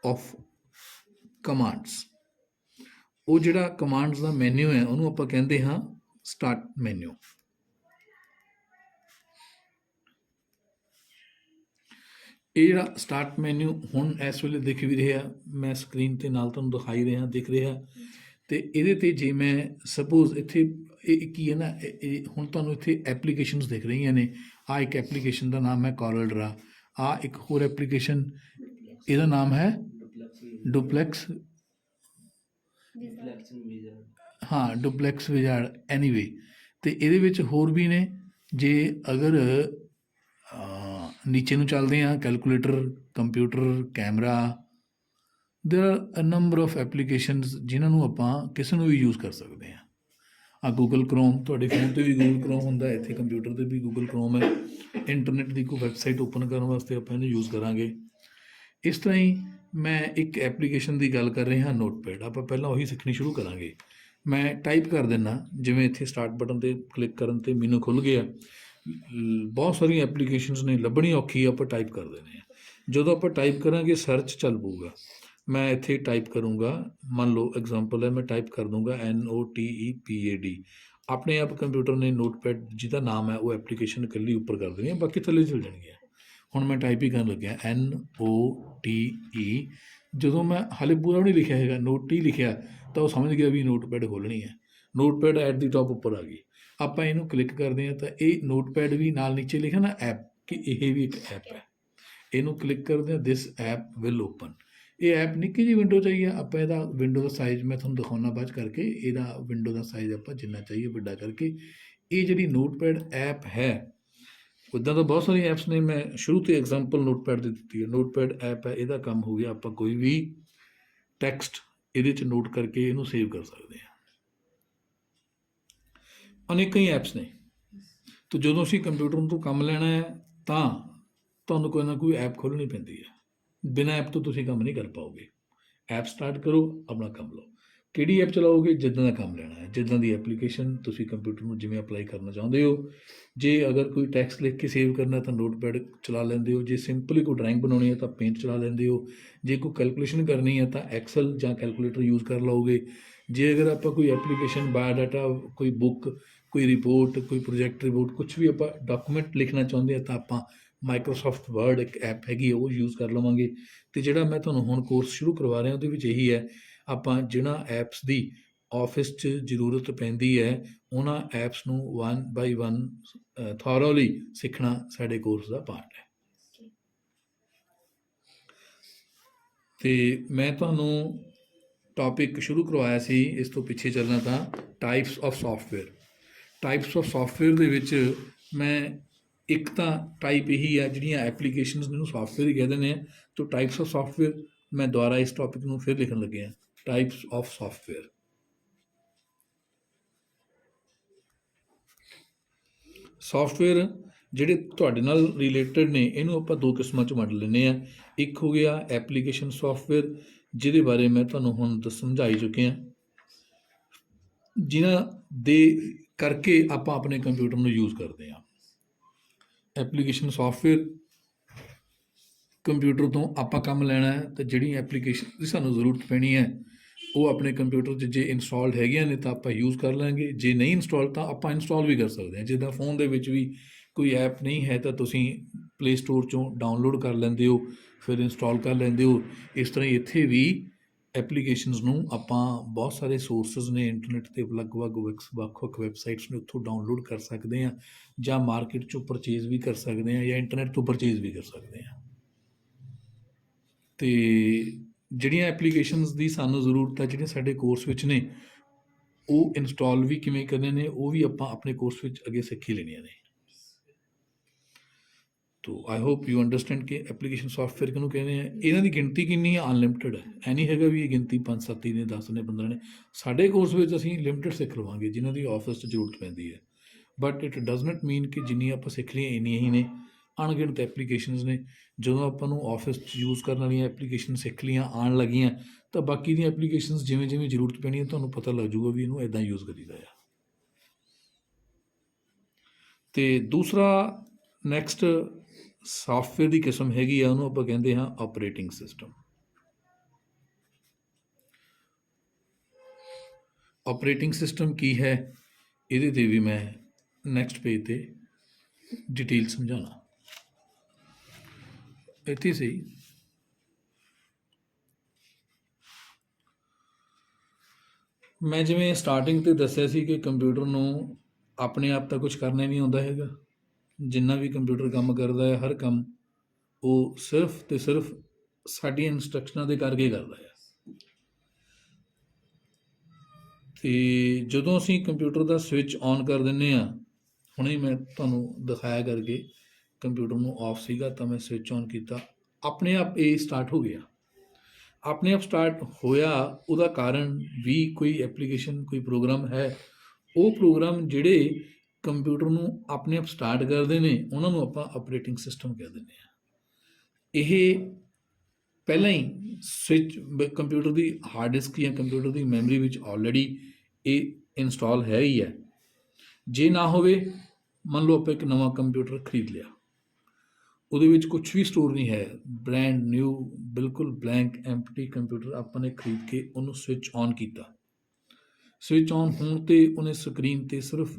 of commands. ਉਹ ਜਿਹੜਾ ਕਮਾਂਡਸ ਦਾ ਮੈਨਿਊ ਹੈ, ਉਹਨੂੰ ਆਪਾਂ ਕਹਿੰਦੇ ਹਾਂ ਸਟਾਰਟ ਮੈਨਿਊ। ਇਹ ਜਿਹੜਾ ਸਟਾਰਟ ਮੈਨੂ ਹੁਣ ਇਸ ਵੇਲੇ ਦਿਖ ਵੀ ਰਿਹਾ, ਮੈਂ ਸਕਰੀਨ 'ਤੇ ਨਾਲ ਤੁਹਾਨੂੰ ਦਿਖਾਈ ਰਿਹਾ, ਦਿਖ ਰਿਹਾ। ਅਤੇ ਇਹਦੇ 'ਤੇ ਜੇ ਮੈਂ ਸਪੋਜ਼ ਇੱਥੇ ਇਹ ਕੀ ਹੈ ਨਾ, ਇਹ ਹੁਣ ਤੁਹਾਨੂੰ ਇੱਥੇ ਐਪਲੀਕੇਸ਼ਨਸ ਦਿਖ ਰਹੀਆਂ ਨੇ। ਆਹ ਇੱਕ ਐਪਲੀਕੇਸ਼ਨ ਦਾ ਨਾਮ ਹੈ ਕੋਰਲ ਡਰਾ। ਆਹ ਇੱਕ ਹੋਰ ਐਪਲੀਕੇਸ਼ਨ, ਇਹਦਾ ਨਾਮ ਹੈ ਡੁਪਲੈਕਸ, ਹਾਂ ਡੁਪਲੈਕਸ ਵਿਜ਼ਾਰਡ ਐਨੀਵੇ। ਅਤੇ ਇਹਦੇ ਵਿੱਚ ਹੋਰ ਵੀ ਨੇ। ਜੇ ਅਗਰ ਨੀਚੇ ਨੂੰ ਚੱਲਦੇ ਹਾਂ, calculator, computer, camera, there are a number of applications ਜਿਨ੍ਹਾਂ ਨੂੰ ਆਪਾਂ ਕਿਸੇ ਨੂੰ ਵੀ ਯੂਜ਼ ਕਰ ਸਕਦੇ ਹਾਂ। ਆ ਗੂਗਲ ਕਰੋਮ, ਤੁਹਾਡੇ ਫੋਨ 'ਤੇ ਵੀ ਗੂਗਲ ਕਰੋਮ ਹੁੰਦਾ, ਇੱਥੇ ਕੰਪਿਊਟਰ 'ਤੇ ਵੀ ਗੂਗਲ ਕਰੋਮ ਹੈ। ਇੰਟਰਨੈਟ ਦੀ ਕੋਈ ਵੈਬਸਾਈਟ ਓਪਨ ਕਰਨ ਵਾਸਤੇ ਆਪਾਂ ਇਹਨੂੰ ਯੂਜ਼ ਕਰਾਂਗੇ। ਇਸ ਤਰ੍ਹਾਂ ਹੀ ਮੈਂ ਇੱਕ ਐਪਲੀਕੇਸ਼ਨ ਦੀ ਗੱਲ ਕਰ ਰਿਹਾ, ਨੋਟਪੈਡ। ਆਪਾਂ ਪਹਿਲਾਂ ਉਹੀ ਸਿੱਖਣੀ ਸ਼ੁਰੂ ਕਰਾਂਗੇ। ਮੈਂ ਟਾਈਪ ਕਰ ਦਿੰਦਾ, ਜਿਵੇਂ ਇੱਥੇ ਸਟਾਰਟ ਬਟਨ 'ਤੇ ਕਲਿੱਕ ਕਰਨ 'ਤੇ ਮੈਨੂੰ ਖੁੱਲ੍ਹ ਗਿਆ। ਬਹੁਤ ਸਾਰੀਆਂ ਐਪਲੀਕੇਸ਼ਨਸ ਨੇ, ਲੱਭਣੀ ਔਖੀ, ਆਪਾਂ ਟਾਈਪ ਕਰ ਦਿੰਦੇ ਹਾਂ। ਜਦੋਂ ਆਪਾਂ ਟਾਈਪ ਕਰਾਂਗੇ ਸਰਚ ਚੱਲ ਪਊਗਾ। ਮੈਂ ਇੱਥੇ ਟਾਈਪ ਕਰੂੰਗਾ, ਮੰਨ ਲਓ ਐਗਜ਼ਾਮਪਲ ਹੈ, ਮੈਂ ਟਾਈਪ ਕਰ ਦੂੰਗਾ NOTEPAD। ਆਪਣੇ ਆਪ ਕੰਪਿਊਟਰ ਨੇ ਨੋਟਪੈਡ ਜਿਹਦਾ ਨਾਮ ਹੈ ਉਹ ਐਪਲੀਕੇਸ਼ਨ ਇਕੱਲੀ ਉੱਪਰ ਕਰ ਦੇਣੀ ਹੈ, ਬਾਕੀ ਥੱਲੇ ਚੱਲ ਜਾਣਗੀਆਂ। ਹੁਣ ਮੈਂ ਟਾਈਪ ਹੀ ਕਰਨ ਲੱਗਿਆ NOTE। ਜਦੋਂ ਮੈਂ ਹਾਲੇ ਪੂਰਾ ਵੀ ਨਹੀਂ ਲਿਖਿਆ ਹੈਗਾ, NOTE ਲਿਖਿਆ, ਤਾਂ ਉਹ ਸਮਝ ਗਿਆ ਵੀ ਨੋਟਪੈਡ ਖੋਲ੍ਹਣੀ ਹੈ। ਨੋਟਪੈਡ ਐਟ ਦੀ ਟੌਪ ਉੱਪਰ ਆ ਗਈ। ਆਪਾਂ ਇਹਨੂੰ ਕਲਿੱਕ ਕਰਦੇ ਹਾਂ ਤਾਂ ਇਹ ਨੋਟਪੈਡ ਵੀ ਨਾਲ ਨੀਚੇ ਲਿਖਿਆ ਨਾ ਐਪ, ਕਿ ਇਹ ਵੀ ਇੱਕ ਐਪ ਹੈ। ਇਹਨੂੰ ਕਲਿੱਕ ਕਰਦੇ ਹਾਂ, ਦਿਸ ਐਪ ਵਿਲ ਓਪਨ। ਇਹ ਐਪ ਨਿੱਕੀ ਜਿਹੀ ਵਿੰਡੋ 'ਚ ਆਈ ਆ। ਆਪਾਂ ਇਹਦਾ ਵਿੰਡੋ ਦਾ ਸਾਈਜ਼ ਮੈਂ ਤੁਹਾਨੂੰ ਦਿਖਾਉਣਾ ਬਾਅਦ ਕਰਕੇ। ਇਹਦਾ ਵਿੰਡੋ ਦਾ ਸਾਈਜ਼ ਆਪਾਂ ਜਿੰਨਾ ਚਾਹੀਏ ਵੱਡਾ ਕਰਕੇ। ਇਹ ਜਿਹੜੀ ਨੋਟਪੈਡ ਐਪ ਹੈ, ਉੱਦਾਂ ਤਾਂ ਬਹੁਤ ਸਾਰੀਆਂ ਐਪਸ ਨੇ, ਮੈਂ ਸ਼ੁਰੂ ਤੋਂ ਐਗਜ਼ਾਮਪਲ ਨੋਟਪੈਡ ਦੀ ਦਿੱਤੀ ਹੈ। ਨੋਟਪੈਡ ਐਪ ਹੈ, ਇਹਦਾ ਕੰਮ ਹੋ ਗਿਆ, ਆਪਾਂ ਕੋਈ ਵੀ ਟੈਕਸਟ ਇਹਦੇ 'ਚ ਨੋਟ ਕਰਕੇ ਇਹਨੂੰ ਸੇਵ ਕਰ ਸਕਦੇ ਹਾਂ। ਅਨੇਕਾਂ ਹੀ ਐਪਸ ਨੇ। ਤਾਂ ਜਦੋਂ ਅਸੀਂ ਕੰਪਿਊਟਰ ਤੋਂ ਕੰਮ ਲੈਣਾ ਹੈ ਤਾਂ ਤੁਹਾਨੂੰ ਕੋਈ ਨਾ ਕੋਈ ਐਪ ਖੋਲ੍ਹਣੀ ਪੈਂਦੀ ਹੈ। ਬਿਨਾਂ ਐਪ ਤੋਂ ਤੁਸੀਂ ਕੰਮ ਨਹੀਂ ਕਰ ਪਾਓਗੇ। ਐਪ ਸਟਾਰਟ ਕਰੋ, ਆਪਣਾ ਕੰਮ ਲਓ। ਕਿਹੜੀ ਐਪ ਚਲਾਓਗੇ? ਜਿੱਦਾਂ ਦਾ ਕੰਮ ਲੈਣਾ ਹੈ, ਜਿੱਦਾਂ ਦੀ ਐਪਲੀਕੇਸ਼ਨ ਤੁਸੀਂ ਕੰਪਿਊਟਰ ਨੂੰ ਜਿਵੇਂ ਅਪਲਾਈ ਕਰਨਾ ਚਾਹੁੰਦੇ ਹੋ। ਜੇ ਅਗਰ ਕੋਈ ਟੈਕਸਟ ਲਿਖ ਕੇ ਸੇਵ ਕਰਨਾ ਤਾਂ ਨੋਟਪੈਡ ਚਲਾ ਲੈਂਦੇ ਹੋ। ਜੇ ਸਿੰਪਲੀ ਕੋਈ ਡਰਾਇੰਗ ਬਣਾਉਣੀ ਹੈ ਤਾਂ ਪੇਂਟ ਚਲਾ ਲੈਂਦੇ ਹੋ। ਜੇ ਕੋਈ ਕੈਲਕੂਲੇਸ਼ਨ ਕਰਨੀ ਹੈ ਤਾਂ ਐਕਸਲ ਜਾਂ ਕੈਲਕੂਲੇਟਰ ਯੂਜ਼ ਕਰ ਲਓਗੇ। ਜੇ ਅਗਰ ਆਪਾਂ ਕੋਈ ਐਪਲੀਕੇਸ਼ਨ, ਬਾਇਓਡਾਟਾ, ਕੋਈ ਬੁੱਕ, ਕੋਈ ਰਿਪੋਰਟ, ਕੋਈ ਪ੍ਰੋਜੈਕਟ ਰਿਪੋਰਟ, ਕੁਛ ਵੀ ਆਪਾਂ ਡਾਕੂਮੈਂਟ ਲਿਖਣਾ ਚਾਹੁੰਦੇ ਹਾਂ ਤਾਂ ਆਪਾਂ ਮਾਈਕਰੋਸਾਫਟ ਵਰਡ ਇੱਕ ਐਪ ਹੈਗੀ ਹੈ, ਉਹ ਯੂਜ਼ ਕਰ ਲਵਾਂਗੇ। ਅਤੇ ਜਿਹੜਾ ਮੈਂ ਤੁਹਾਨੂੰ ਹੁਣ ਕੋਰਸ ਸ਼ੁਰੂ ਕਰਵਾ ਰਿਹਾ ਉਹਦੇ ਵਿੱਚ ਇਹੀ ਹੈ, ਆਪਾਂ ਜਿਹਨਾਂ ਐਪਸ ਦੀ ਆਫਿਸ 'ਚ ਜ਼ਰੂਰਤ ਪੈਂਦੀ ਹੈ ਉਹਨਾਂ ਐਪਸ ਨੂੰ 1 ਬਾਈ 1 ਥੋਰੋਲੀ ਸਿੱਖਣਾ ਸਾਡੇ ਕੋਰਸ ਦਾ ਪਾਰਟ ਹੈ। ਅਤੇ ਮੈਂ ਤੁਹਾਨੂੰ ਟੌਪਿਕ ਸ਼ੁਰੂ ਕਰਵਾਇਆ ਸੀ, ਇਸ ਤੋਂ ਪਿੱਛੇ ਚੱਲਣਾ ਤਾਂ types of software. Types of software ਦੇ ਵਿੱਚ ਮੈਂ ਇੱਕ ਤਾਂ ਟਾਈਪ ਇਹੀ ਹੈ, ਜਿਹੜੀਆਂ ਐਪਲੀਕੇਸ਼ਨਸ ਨੂੰ ਸੋਫਟਵੇਅਰ ਹੀ ਕਹਿ ਦਿੰਦੇ ਆ। ਤਾਂ ਟਾਈਪਸ ਆਫ ਸੋਫਟਵੇਅਰ ਮੈਂ ਦੁਬਾਰਾ ਇਸ ਟੌਪਿਕ ਨੂੰ ਫਿਰ ਲਿਖਣ ਲੱਗਿਆ, ਟਾਈਪਸ ਆਫ ਸੋਫਟਵੇਅਰ। ਸੋਫਟਵੇਅਰ ਜਿਹੜੇ ਤੁਹਾਡੇ ਨਾਲ ਰਿਲੇਟਡ ਨੇ, ਇਹਨੂੰ ਆਪਾਂ ਦੋ ਕਿਸਮਾਂ 'ਚ ਵੰਡ ਲੈਂਦੇ ਹਾਂ। ਇੱਕ ਹੋ ਗਿਆ ਐਪਲੀਕੇਸ਼ਨ ਸੋਫਟਵੇਅਰ, ਜਿਹਦੇ ਬਾਰੇ ਮੈਂ ਤੁਹਾਨੂੰ ਹੁਣ ਸਮਝਾਈ ਚੁੱਕਿਆ, ਜਿਨ੍ਹਾਂ ਦੇ ਕਰਕੇ ਆਪਾਂ ਆਪਣੇ ਕੰਪਿਊਟਰ ਨੂੰ ਯੂਜ਼ ਕਰਦੇ ਹਾਂ। ਐਪਲੀਕੇਸ਼ਨ ਸੋਫਟਵੇਅਰ, ਕੰਪਿਊਟਰ ਤੋਂ ਆਪਾਂ ਕੰਮ ਲੈਣਾ ਹੈ ਤਾਂ ਜਿਹੜੀ ਐਪਲੀਕੇਸ਼ਨ ਦੀ ਸਾਨੂੰ ਜ਼ਰੂਰਤ ਪੈਣੀ ਹੈ ਉਹ ਆਪਣੇ ਕੰਪਿਊਟਰ 'ਚ ਜੇ ਇੰਸਟਾਲਡ ਹੈਗੀਆਂ ਨੇ ਤਾਂ ਆਪਾਂ ਯੂਜ਼ ਕਰ ਲਾਂਗੇ। ਜੇ ਨਹੀਂ ਇੰਸਟਾਲ ਤਾਂ ਆਪਾਂ ਇੰਸਟਾਲ ਵੀ ਕਰ ਸਕਦੇ ਹਾਂ। ਜਿੱਦਾਂ ਫੋਨ ਦੇ ਵਿੱਚ ਵੀ ਕੋਈ ਐਪ ਨਹੀਂ ਹੈ ਤਾਂ ਤੁਸੀਂ ਪਲੇ ਸਟੋਰ 'ਚੋਂ ਡਾਊਨਲੋਡ ਕਰ ਲੈਂਦੇ ਹੋ, ਫਿਰ ਇੰਸਟਾਲ ਕਰ ਲੈਂਦੇ ਹੋ। ਇਸ ਤਰ੍ਹਾਂ ਹੀ ਇੱਥੇ ਵੀ ਐਪਲੀਕੇਸ਼ਨਸ ਨੂੰ ਆਪਾਂ ਬਹੁਤ ਸਾਰੇ ਸੋਰਸਿਸ ਨੇ ਇੰਟਰਨੈਟ 'ਤੇ, ਲਗਭਗ ਵੱਖ-ਵੱਖ ਵੈਬਸਾਈਟਸ ਨੇ, ਉੱਥੋਂ ਡਾਊਨਲੋਡ ਕਰ ਸਕਦੇ ਹਾਂ, ਜਾਂ ਮਾਰਕੀਟ 'ਚੋਂ ਪਰਚੇਜ਼ ਵੀ ਕਰ ਸਕਦੇ ਹਾਂ, ਜਾਂ ਇੰਟਰਨੈਟ ਤੋਂ ਪਰਚੇਜ਼ ਵੀ ਕਰ ਸਕਦੇ ਹਾਂ। ਅਤੇ ਜਿਹੜੀਆਂ ਐਪਲੀਕੇਸ਼ਨਸ ਦੀ ਸਾਨੂੰ ਜ਼ਰੂਰਤ ਹੈ, ਜਿਹੜੀਆਂ ਸਾਡੇ ਕੋਰਸ ਵਿੱਚ ਨੇ, ਉਹ ਇੰਸਟਾਲ ਵੀ ਕਿਵੇਂ ਕਰਨੇ ਨੇ ਉਹ ਵੀ ਆਪਾਂ ਆਪਣੇ ਕੋਰਸ ਵਿੱਚ ਅੱਗੇ ਸਿੱਖ ਹੀ ਲੈਣੀਆਂ ਨੇ। ਤੋ ਆਈ ਹੋਪ ਯੂ ਅੰਡਰਸਟੈਂਡ ਕਿ ਐਪਲੀਕੇਸ਼ਨ ਸੋਫਟਵੇਅਰ ਕਿਹਨੂੰ ਕਹਿੰਦੇ ਆ। ਇਹਨਾਂ ਦੀ ਗਿਣਤੀ ਕਿੰਨੀ ਹੈ? ਅਨਲਿਮਿਟਡ ਹੈ। ਐ ਨਹੀਂ ਹੈਗਾ ਵੀ ਇਹ ਗਿਣਤੀ 5-7 ਹੀ ਨੇ, 10 ਨੇ, 15 ਨੇ। ਸਾਡੇ ਕੋਰਸ ਵਿੱਚ ਅਸੀਂ ਲਿਮਿਟਡ ਸਿੱਖ ਲਵਾਂਗੇ ਜਿਨ੍ਹਾਂ ਦੀ ਆਫਿਸ 'ਚ ਜ਼ਰੂਰਤ ਪੈਂਦੀ ਹੈ। ਬਟ ਇਟ ਡਜ਼ ਨਾਟ ਮੀਨ ਕਿ ਜਿੰਨੀਆਂ ਆਪਾਂ ਸਿੱਖ ਲਈਆਂ ਇੰਨੀਆਂ ਹੀ ਨੇ। ਅਣਗਿਣਤ ਐਪਲੀਕੇਸ਼ਨਸ ਨੇ। ਜਦੋਂ ਆਪਾਂ ਨੂੰ ਆਫਿਸ 'ਚ ਯੂਜ਼ ਕਰਨ ਵਾਲੀਆਂ ਐਪਲੀਕੇਸ਼ਨ ਸਿੱਖ ਲਈਆਂ, ਆਉਣ ਲੱਗੀਆਂ, ਤਾਂ ਬਾਕੀ ਦੀਆਂ ਐਪਲੀਕੇਸ਼ਨਸ ਜਿਵੇਂ ਜਿਵੇਂ ਜ਼ਰੂਰਤ ਪੈਣੀ ਹੈ ਤੁਹਾਨੂੰ ਪਤਾ ਲੱਗ ਜਾਊਗਾ ਵੀ ਇਹਨੂੰ ਇੱਦਾਂ ਯੂਜ਼ ਕਰੀਦਾ ਆ। ਅਤੇ ਦੂਸਰਾ ਨੈਕਸਟ ਸਾਫਟਵੇਅਰ ਦੀ ਕਿਸਮ ਹੈਗੀ ਆ, ਉਹਨੂੰ ਆਪਾਂ ਕਹਿੰਦੇ ਹਾਂ ਆਪਰੇਟਿੰਗ ਸਿਸਟਮ। ਆਪਰੇਟਿੰਗ ਸਿਸਟਮ ਕੀ ਹੈ ਇਹਦੇ 'ਤੇ ਵੀ ਮੈਂ ਨੈਕਸਟ ਪੇਜ 'ਤੇ ਡਿਟੇਲ ਸਮਝਾਉਣਾ। ਇੱਥੇ ਸਹੀ। ਮੈਂ ਜਿਵੇਂ ਸਟਾਰਟਿੰਗ 'ਤੇ ਦੱਸਿਆ ਸੀ ਕਿ ਕੰਪਿਊਟਰ ਨੂੰ ਆਪਣੇ ਆਪ ਤਾਂ ਕੁਝ ਕਰਨਾ ਹੀ ਨਹੀਂ ਆਉਂਦਾ ਹੈਗਾ। ਜਿੰਨਾ ਵੀ ਕੰਪਿਊਟਰ ਕੰਮ ਕਰਦਾ ਹੈ, ਹਰ ਕੰਮ ਉਹ ਸਿਰਫ ਅਤੇ ਸਿਰਫ ਸਾਡੀਆਂ ਇੰਸਟਰਕਸ਼ਨਾਂ ਦੇ ਕਰਕੇ ਕਰਦਾ ਹੈ। ਅਤੇ ਜਦੋਂ ਅਸੀਂ ਕੰਪਿਊਟਰ ਦਾ ਸਵਿੱਚ ਔਨ ਕਰ ਦਿੰਦੇ ਹਾਂ, ਹੁਣੇ ਮੈਂ ਤੁਹਾਨੂੰ ਦਿਖਾਇਆ ਕਰਕੇ ਕੰਪਿਊਟਰ ਨੂੰ ਆਫ ਸੀਗਾ ਤਾਂ ਮੈਂ ਸਵਿੱਚ ਔਨ ਕੀਤਾ, ਆਪਣੇ ਆਪ ਇਹ ਸਟਾਰਟ ਹੋ ਗਿਆ। ਆਪਣੇ ਆਪ ਸਟਾਰਟ ਹੋਇਆ, ਉਹਦਾ ਕਾਰਨ ਵੀ ਕੋਈ ਐਪਲੀਕੇਸ਼ਨ, ਕੋਈ ਪ੍ਰੋਗਰਾਮ ਹੈ। ਉਹ ਪ੍ਰੋਗਰਾਮ ਜਿਹੜੇ ਕੰਪਿਊਟਰ ਨੂੰ ਆਪਣੇ ਆਪ ਸਟਾਰਟ ਕਰਦੇ ਨੇ, ਉਹਨਾਂ ਨੂੰ ਆਪਾਂ ਆਪਰੇਟਿੰਗ ਸਿਸਟਮ ਕਹਿ ਦਿੰਦੇ ਹਾਂ। ਇਹ ਪਹਿਲਾਂ ਹੀ ਸਵਿੱਚ ਕੰਪਿਊਟਰ ਦੀ ਹਾਰਡ ਡਿਸਕ ਜਾਂ ਕੰਪਿਊਟਰ ਦੀ ਮੈਮਰੀ ਵਿੱਚ ਆਲਰੇਡੀ ਇਹ ਇੰਸਟਾਲ ਹੈ ਹੀ ਹੈ। ਜੇ ਨਾ ਹੋਵੇ, ਮੰਨ ਲਓ ਆਪਾਂ ਇੱਕ ਨਵਾਂ ਕੰਪਿਊਟਰ ਖਰੀਦ ਲਿਆ, ਉਹਦੇ ਵਿੱਚ ਕੁਛ ਵੀ ਸਟੋਰ ਨਹੀਂ ਹੈ, ਬ੍ਰੈਂਡ ਨਿਊ, ਬਿਲਕੁਲ ਬਲੈਂਕ ਐਮਪਟੀ ਕੰਪਿਊਟਰ ਆਪਾਂ ਨੇ ਖਰੀਦ ਕੇ ਉਹਨੂੰ ਸਵਿੱਚ ਔਨ ਕੀਤਾ। ਸਵਿੱਚ ਔਨ ਹੋਣ 'ਤੇ ਉਹਨੇ ਸਕਰੀਨ 'ਤੇ ਸਿਰਫ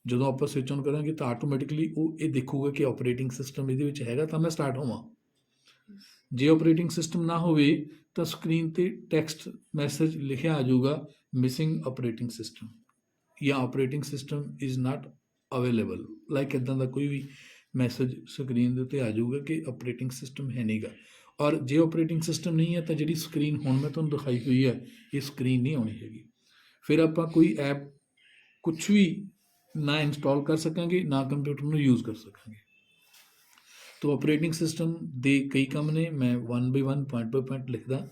ਜਦੋਂ ਆਪਾਂ ਸਵਿੱਚ ਔਨ ਕਰਾਂਗੇ ਤਾਂ ਆਟੋਮੈਟਿਕਲੀ ਉਹ ਇਹ ਦੇਖੂਗਾ ਕਿ ਆਪਰੇਟਿੰਗ ਸਿਸਟਮ ਇਹਦੇ ਵਿੱਚ ਹੈਗਾ ਤਾਂ ਮੈਂ ਸਟਾਰਟ ਹੋਵਾਂ। ਜੇ ਆਪਰੇਟਿੰਗ ਸਿਸਟਮ ਨਾ ਹੋਵੇ ਤਾਂ ਸਕਰੀਨ 'ਤੇ ਟੈਕਸਟ ਮੈਸੇਜ ਲਿਖਿਆ ਆ ਜਾਊਗਾ, ਮਿਸਿੰਗ ਆਪਰੇਟਿੰਗ ਸਿਸਟਮ ਜਾਂ operating system is not available, like ਇੱਦਾਂ ਦਾ ਕੋਈ ਵੀ ਮੈਸੇਜ ਸਕਰੀਨ ਦੇ ਉੱਤੇ ਆ ਜਾਊਗਾ ਕਿ ਆਪਰੇਟਿੰਗ ਸਿਸਟਮ ਹੈ ਨਹੀਂ ਗਾ। ਔਰ ਜੇ ਆਪਰੇਟਿੰਗ ਸਿਸਟਮ ਨਹੀਂ ਹੈ ਤਾਂ ਜਿਹੜੀ ਸਕਰੀਨ ਹੁਣ ਮੈਂ ਤੁਹਾਨੂੰ ਦਿਖਾਈ ਹੋਈ ਹੈ, ਇਹ ਸਕਰੀਨ ਨਹੀਂ ਆਉਣੀ ਹੈਗੀ। ਫਿਰ ਆਪਾਂ ਕੋਈ ਐਪ ਕੁਛ ਵੀ ਨਾ ਇੰਸਟਾਲ ਕਰ ਸਕਾਂਗੇ, ਨਾ ਕੰਪਿਊਟਰ ਨੂੰ ਯੂਜ਼ ਕਰ ਸਕਾਂਗੇ। ਤੋ ਆਪਰੇਟਿੰਗ ਸਿਸਟਮ ਦੇ ਕਈ ਕੰਮ ਨੇ, ਮੈਂ 1 ਬਾਈ 1 ਪੁਆਇੰਟ ਬਾਈ ਪੁਆਇੰਟ ਲਿਖਦਾ।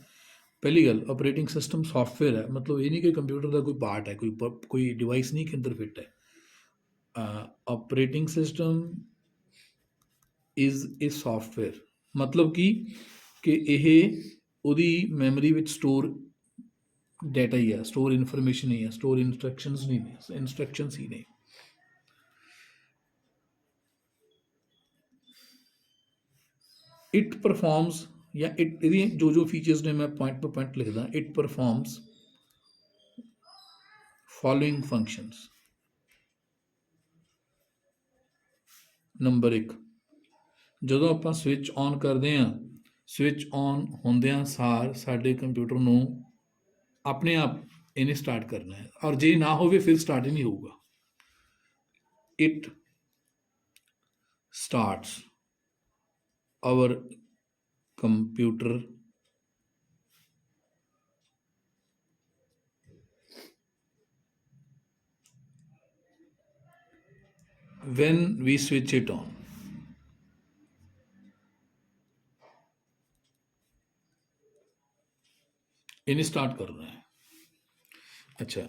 ਪਹਿਲੀ ਗੱਲ, ਆਪਰੇਟਿੰਗ ਸਿਸਟਮ ਸੌਫਟਵੇਅਰ ਹੈ, ਮਤਲਬ ਇਹ ਨਹੀਂ ਕਿ ਕੰਪਿਊਟਰ ਦਾ ਕੋਈ ਪਾਰਟ ਹੈ, ਕੋਈ ਡਿਵਾਈਸ ਨਹੀਂ ਕਿ ਅੰਦਰ ਫਿੱਟ ਹੈ। Operating system is a software, ਮਤਲਬ ਕਿ ਇਹ ਉਹਦੀ ਮੈਮਰੀ ਵਿੱਚ ਸਟੋਰ ਡਾਟਾ ਹੀ ਹੈ, ਸਟੋਰ ਇਨਫੋਰਮੇਸ਼ਨ ਹੀ ਹੈ, ਸਟੋਰ ਇੰਸਟਰਕਸ਼ਨਸ ਨਹੀਂ ਨੇ, ਇੰਸਟਰਕਸ਼ਨਸ ਹੀ ਨੇ। ਇਟ ਪਰਫਾਰਮਸ ਜਾਂ ਇਹਦੀਆਂ ਜੋ ਫੀਚਰਸ ਨੇ ਮੈਂ ਪੁਆਇੰਟ ਬਾਈ ਪੁਆਇੰਟ ਲਿਖਦਾ। It performs following functions. Number 1, ਜਦੋਂ ਆਪਾਂ ਸਵਿੱਚ ਔਨ ਕਰਦੇ ਹਾਂ, ਸਵਿੱਚ ਔਨ ਹੁੰਦਿਆਂ ਸਾਰ ਸਾਡੇ ਕੰਪਿਊਟਰ ਨੂੰ ਆਪਣੇ ਆਪ ਇਹਨੇ ਸਟਾਰਟ ਕਰਨਾ ਹੈ, ਔਰ ਜੇ ਨਾ ਹੋਵੇ ਫਿਰ ਸਟਾਰਟ ਹੀ ਨਹੀਂ ਹੋਊਗਾ। It starts our computer when we switch it on। ਇਹਨੇ ਸਟਾਰਟ ਕਰਨਾ ਹੈ। ਅੱਛਾ,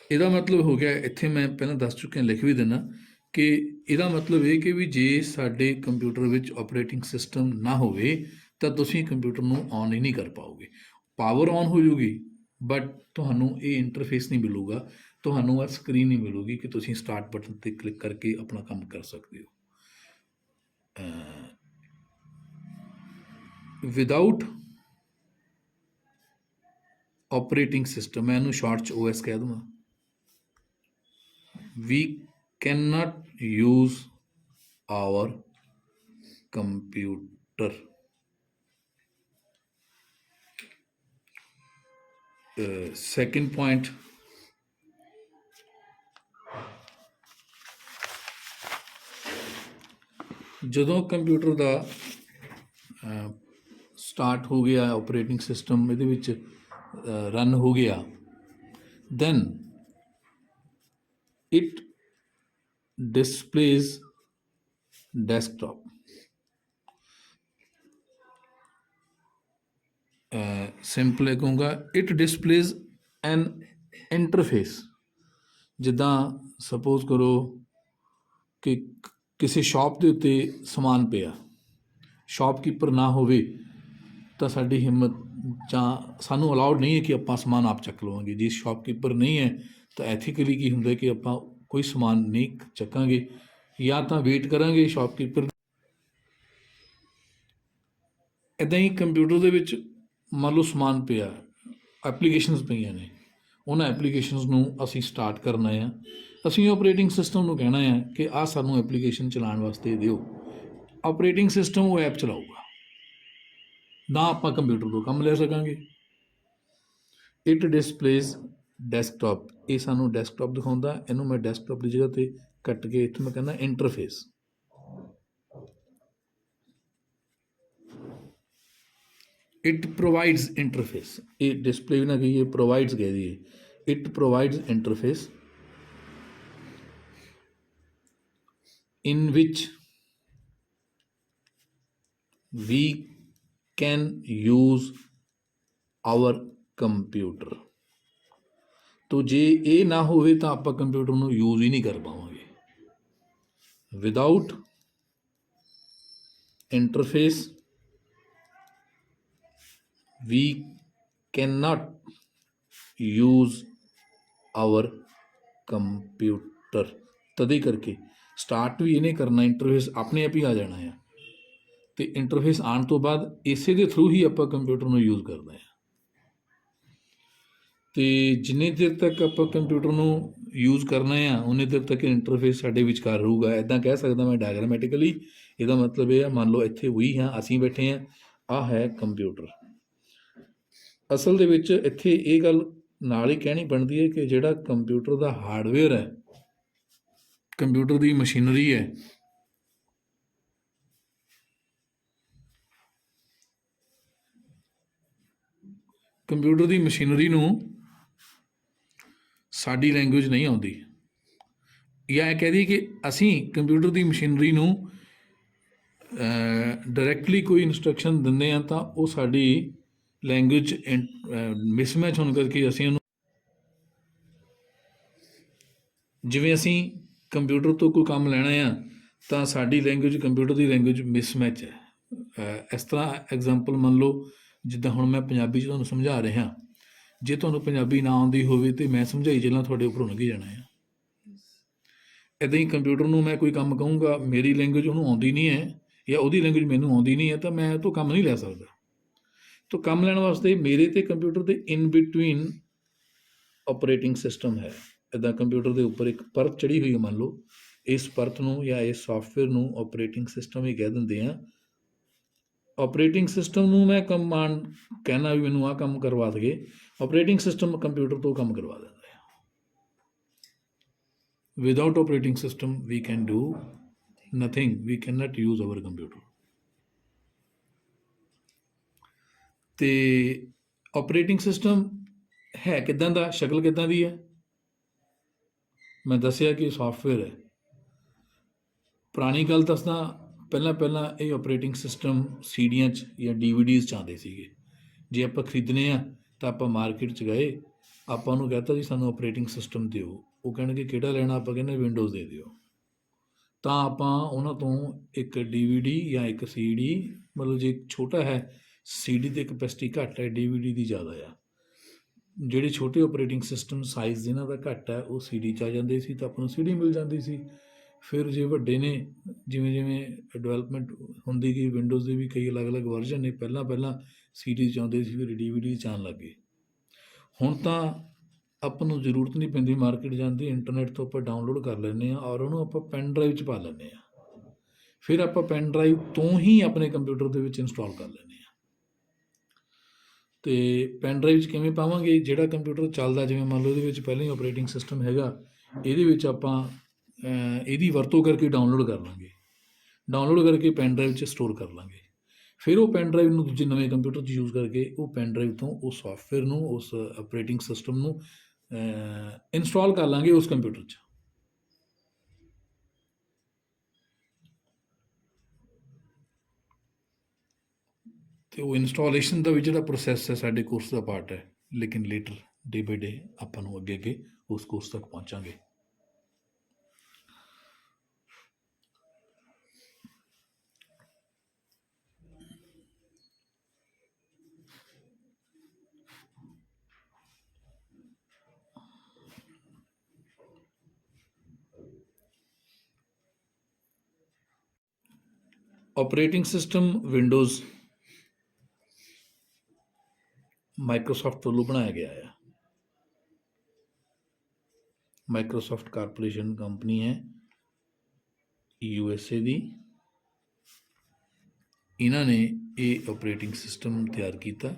ਇਹਦਾ ਮਤਲਬ ਹੋ ਗਿਆ, ਇੱਥੇ ਮੈਂ ਪਹਿਲਾਂ ਦੱਸ ਚੁੱਕਿਆ, ਲਿਖ ਵੀ ਦਿੰਦਾ ਕਿ ਇਹਦਾ ਮਤਲਬ ਇਹ ਕਿ ਵੀ ਜੇ ਸਾਡੇ ਕੰਪਿਊਟਰ ਵਿੱਚ ਆਪਰੇਟਿੰਗ ਸਿਸਟਮ ਨਾ ਹੋਵੇ ਤਾਂ ਤੁਸੀਂ ਕੰਪਿਊਟਰ ਨੂੰ ਔਨ ਹੀ ਨਹੀਂ ਕਰ ਪਾਓਗੇ। ਪਾਵਰ ਔਨ ਹੋ ਜੂਗੀ ਬਟ ਤੁਹਾਨੂੰ ਇਹ ਇੰਟਰਫੇਸ ਨਹੀਂ ਮਿਲੂਗਾ, ਤੁਹਾਨੂੰ ਇਹ ਸਕਰੀਨ ਨਹੀਂ ਮਿਲੂਗੀ ਕਿ ਤੁਸੀਂ ਸਟਾਰਟ ਬਟਨ 'ਤੇ ਕਲਿੱਕ ਕਰਕੇ ਆਪਣਾ ਕੰਮ ਕਰ ਸਕਦੇ ਹੋ। ਵਿਦਾਊਟ ਆਪਰੇਟਿੰਗ ਸਿਸਟਮ, ਮੈਂ ਇਹਨੂੰ ਸ਼ਾਰਟ 'ਚ OS ਕਹਿ ਦੂੰਗਾ, we cannot use our computer। Second point, ਜਦੋਂ ਕੰਪਿਊਟਰ ਦਾ ਸਟਾਰਟ ਹੋ ਗਿਆ, ਆਪਰੇਟਿੰਗ ਸਿਸਟਮ ਇਹਦੇ ਵਿੱਚ ਰਨ ਹੋ ਗਿਆ, then it displays desktop। Simple ਕਹੂੰਗਾ, ਇਟ ਡਿਸਪਲੇਜ਼ ਐਨ ਇੰਟਰਫੇਸ। ਜਿੱਦਾਂ ਸਪੋਜ਼ ਕਰੋ ਕਿ ਕਿਸੇ ਸ਼ਾਪ ਦੇ ਉੱਤੇ ਸਮਾਨ ਪਿਆ, ਸ਼ਾਪਕੀਪਰ ਨਾ ਹੋਵੇ ਤਾਂ ਸਾਡੀ ਹਿੰਮਤ ਜਾਂ ਸਾਨੂੰ ਅਲਾਉਡ ਨਹੀਂ ਹੈ ਕਿ ਆਪਾਂ ਸਮਾਨ ਆਪ ਚੱਕ ਲਵਾਂਗੇ। ਜੇ ਸ਼ਾਪਕੀਪਰ ਨਹੀਂ ਹੈ ਤਾਂ ਐਥੀਕਲੀ ਕੀ ਹੁੰਦਾ ਕਿ ਆਪਾਂ ਕੋਈ ਸਮਾਨ ਨਹੀਂ ਚੱਕਾਂਗੇ, ਜਾਂ ਤਾਂ ਵੇਟ ਕਰਾਂਗੇ ਸ਼ਾਪਕੀਪਰ। ਇੱਦਾਂ ਹੀ ਕੰਪਿਊਟਰ ਦੇ ਵਿੱਚ ਮੰਨ ਲਓ ਸਮਾਨ ਪਿਆ, ਐਪਲੀਕੇਸ਼ਨਸ ਪਈਆਂ ਨੇ, ਉਹਨਾਂ ਐਪਲੀਕੇਸ਼ਨਸ ਨੂੰ ਅਸੀਂ ਸਟਾਰਟ ਕਰਨਾ ਆ। ਅਸੀਂ ਆਪਰੇਟਿੰਗ ਸਿਸਟਮ ਨੂੰ ਕਹਿਣਾ ਆ ਕਿ ਆਹ ਸਾਨੂੰ ਐਪਲੀਕੇਸ਼ਨ ਚਲਾਉਣ ਵਾਸਤੇ ਦਿਓ। ਆਪਰੇਟਿੰਗ ਸਿਸਟਮ ਉਹ ਐਪ ਚਲਾਊਗਾ। ਨਾ ਆਪਾਂ ਕੰਪਿਊਟਰ ਤੋਂ ਕੰਮ ਲੈ ਸਕਾਂਗੇ। ਇਟ ਡਿਸਪਲੇਸ ਡੈਸਕਟਾਪ, ਇਹ ਸਾਨੂੰ ਡੈਸਕਟਾਪ ਦਿਖਾਉਂਦਾ। ਇਹਨੂੰ ਮੈਂ ਡੈਸਕਟਾਪ ਦੀ ਜਗ੍ਹਾ 'ਤੇ ਕੱਟ ਕੇ ਇੱਥੇ ਮੈਂ ਕਹਿੰਦਾ ਇੰਟਰਫੇਸ। ਇਟ ਪ੍ਰੋਵਾਈਡਸ ਇੰਟਰਫੇਸ, ਇਹ ਡਿਸਪਲੇ ਵੀ ਨਾ ਕਹੀਏ, ਪ੍ਰੋਵਾਈਡਸ ਕਹਿ ਦਈਏ। It provides interface in which we can use our computer। तो जे ये ना होवे तो आप कंप्यूटर ਨੂੰ यूज ही नहीं कर पावांगे। Without interface we cannot use our computer। तदे करके स्टार्ट भी इन्हें करना, इंटरफेस अपने आप ही आ जाना है। तो इंटरफेस आने तो बाद इसे के थ्रू ही आप कंप्यूटर में यूज़ करते हैं। तो जिन्ने देर तक आप कंप्यूटर में यूज़ करना है उन्ने देर तक इंटरफेस साढ़े विचकार रहूगा। इदा कह सकता मैं डायग्रामैटिकली, इसका मतलब यह मान लो इत्थे वही हाँ, असीं बैठे हैं, आ है कंप्यूटर। असल दे विच इत्थे ये गल नाल ही कहनी बनती है कि जिहड़ा कंप्यूटर का हार्डवेयर है, कंप्यूटर की मशीनरी है, कंप्यूटर की मशीनरी नूं साडी लैंगुएज नहीं आती, या कह दी कि असी कंप्यूटर की मशीनरी नूं डायरैक्टली कोई इंस्ट्रक्शन दिंदे हैं तो वो साडी लैंगुएज मिसमैच होने करके असी उन्होंने, जिवें असी कंप्यूटर तो कोई काम लेना है तो साडी लैंगुएज कंप्यूटर की लैंगुएज मिसमैच है। इस तरह एग्जाम्पल मान लो जिद्दां हुण मैं पंजाबी तुहानूं समझा रहा, जे तुहानूं पंजाबी ना आउंदी होवे तो मैं समझाई चलना तुहाडे उपरों लंघी जाना है। इदां ही कंप्यूटर नूं मैं कोई काम कहूँगा, मेरी लैंगुएज उहनूं आउंदी नहीं है या उहदी लैंगुएज मैनूं आउंदी नहीं है, तो मैं तो काम नहीं लै सकदा। तो काम लैण वास्ते मेरे ते कंप्यूटर के इन बिटवीन ऑपरेटिंग सिस्टम है। इदां कंप्यूटर के उपर एक परत चढ़ी हुई है, मान लो इस परत नूं या इस सॉफ्टवेयर नूं ऑपरेटिंग सिस्टम ही कह दिंदे हैं। ऑपरेटिंग सिस्टम नूं मैं कमांड कहना भी मैनूं आ काम करवा दे, ऑपरेटिंग सिस्टम कंप्यूटर तो काम करवा दिंदा है। Without operating system we can do nothing, we can not use our computer. तो ऑपरेटिंग सिस्टम है किदां दा, शक्ल किदां दी है, मैं दसिया कि सॉफ्टवेयर है। पुरानी गल दसदा, पहला ये ऑपरेटिंग सिस्टम सीडियां या DVD च आते थे। जे आप खरीदने तो आप मार्केट च गए, आप उन्होंने कहता जी सानू ऑपरेटिंग सिस्टम दिओ, वो कहणगे किहड़ा लैणा, आप कहने विंडोज़ दे दिओ, तो आप उन्हों तो एक DVD या एक CD, मतलब जे छोटा है CD की कैपेसिटी घट है, DVD की ज़्यादा है। ਜਿਹੜੇ छोटे ऑपरेटिंग सिस्टम साइज़ जिन्हों का घट है वो CD च आ जाते सी, तो आपको CD मिल जाती सी। फिर जे वड्डे ने जिमें जिमें डिवेलपमेंट होंदी गई, विंडोज़ के भी कई अलग अलग वर्जन ने, पहला CD च आते सी, फिर DVD च आन लग गए। हुण तां आपां नूं जरूरत नहीं पैंदी मार्केट जाण दी, इंटरनेट तो आप डाउनलोड कर लैंदे आ और उहनूं आपां पैन ड्राइव च पा लैंदे आ, फिर आपां पैन ड्राइव तो ही अपने कंप्यूटर दे विच इंस्टॉल कर लैंदे आ। तो पैन ड्राइव किमें पावांगे, जिहड़ा कंप्यूटर चलदा, जिवें मान लो इहदे विच पहले ही ऑपरेटिंग सिस्टम हैगा, इहदे विच आपां इहदी वरतों करके डाउनलोड कर लांगे, डाउनलोड करके पैन ड्राइव च स्टोर कर लांगे। फिर वो पैन ड्राइव नूं दूजे नवें कंप्यूटर च यूज़ करके वो पैन ड्राइव तो उस सॉफ्टवेयर नूं, उस ऑपरेटिंग सिस्टम नूं इंस्टॉल कर लांगे उस कंप्यूटर च। तो वो इंस्टॉलेशन का भी जो प्रोसैस है साडे कोर्स का पार्ट है, लेकिन लेटर डे बाय डे आपां नूं अगे अगे उस कोर्स तक पहुँचांगे। ऑपरेटिंग सिस्टम विंडोज़ माइक्रोसॉफ्ट वालों बनाया गया है। माइक्रोसॉफ्ट कारपोरेशन कंपनी है USA दी, इन्होंने ਇਹ ਆਪਰੇਟਿੰਗ ਸਿਸਟਮ ਤਿਆਰ ਕੀਤਾ।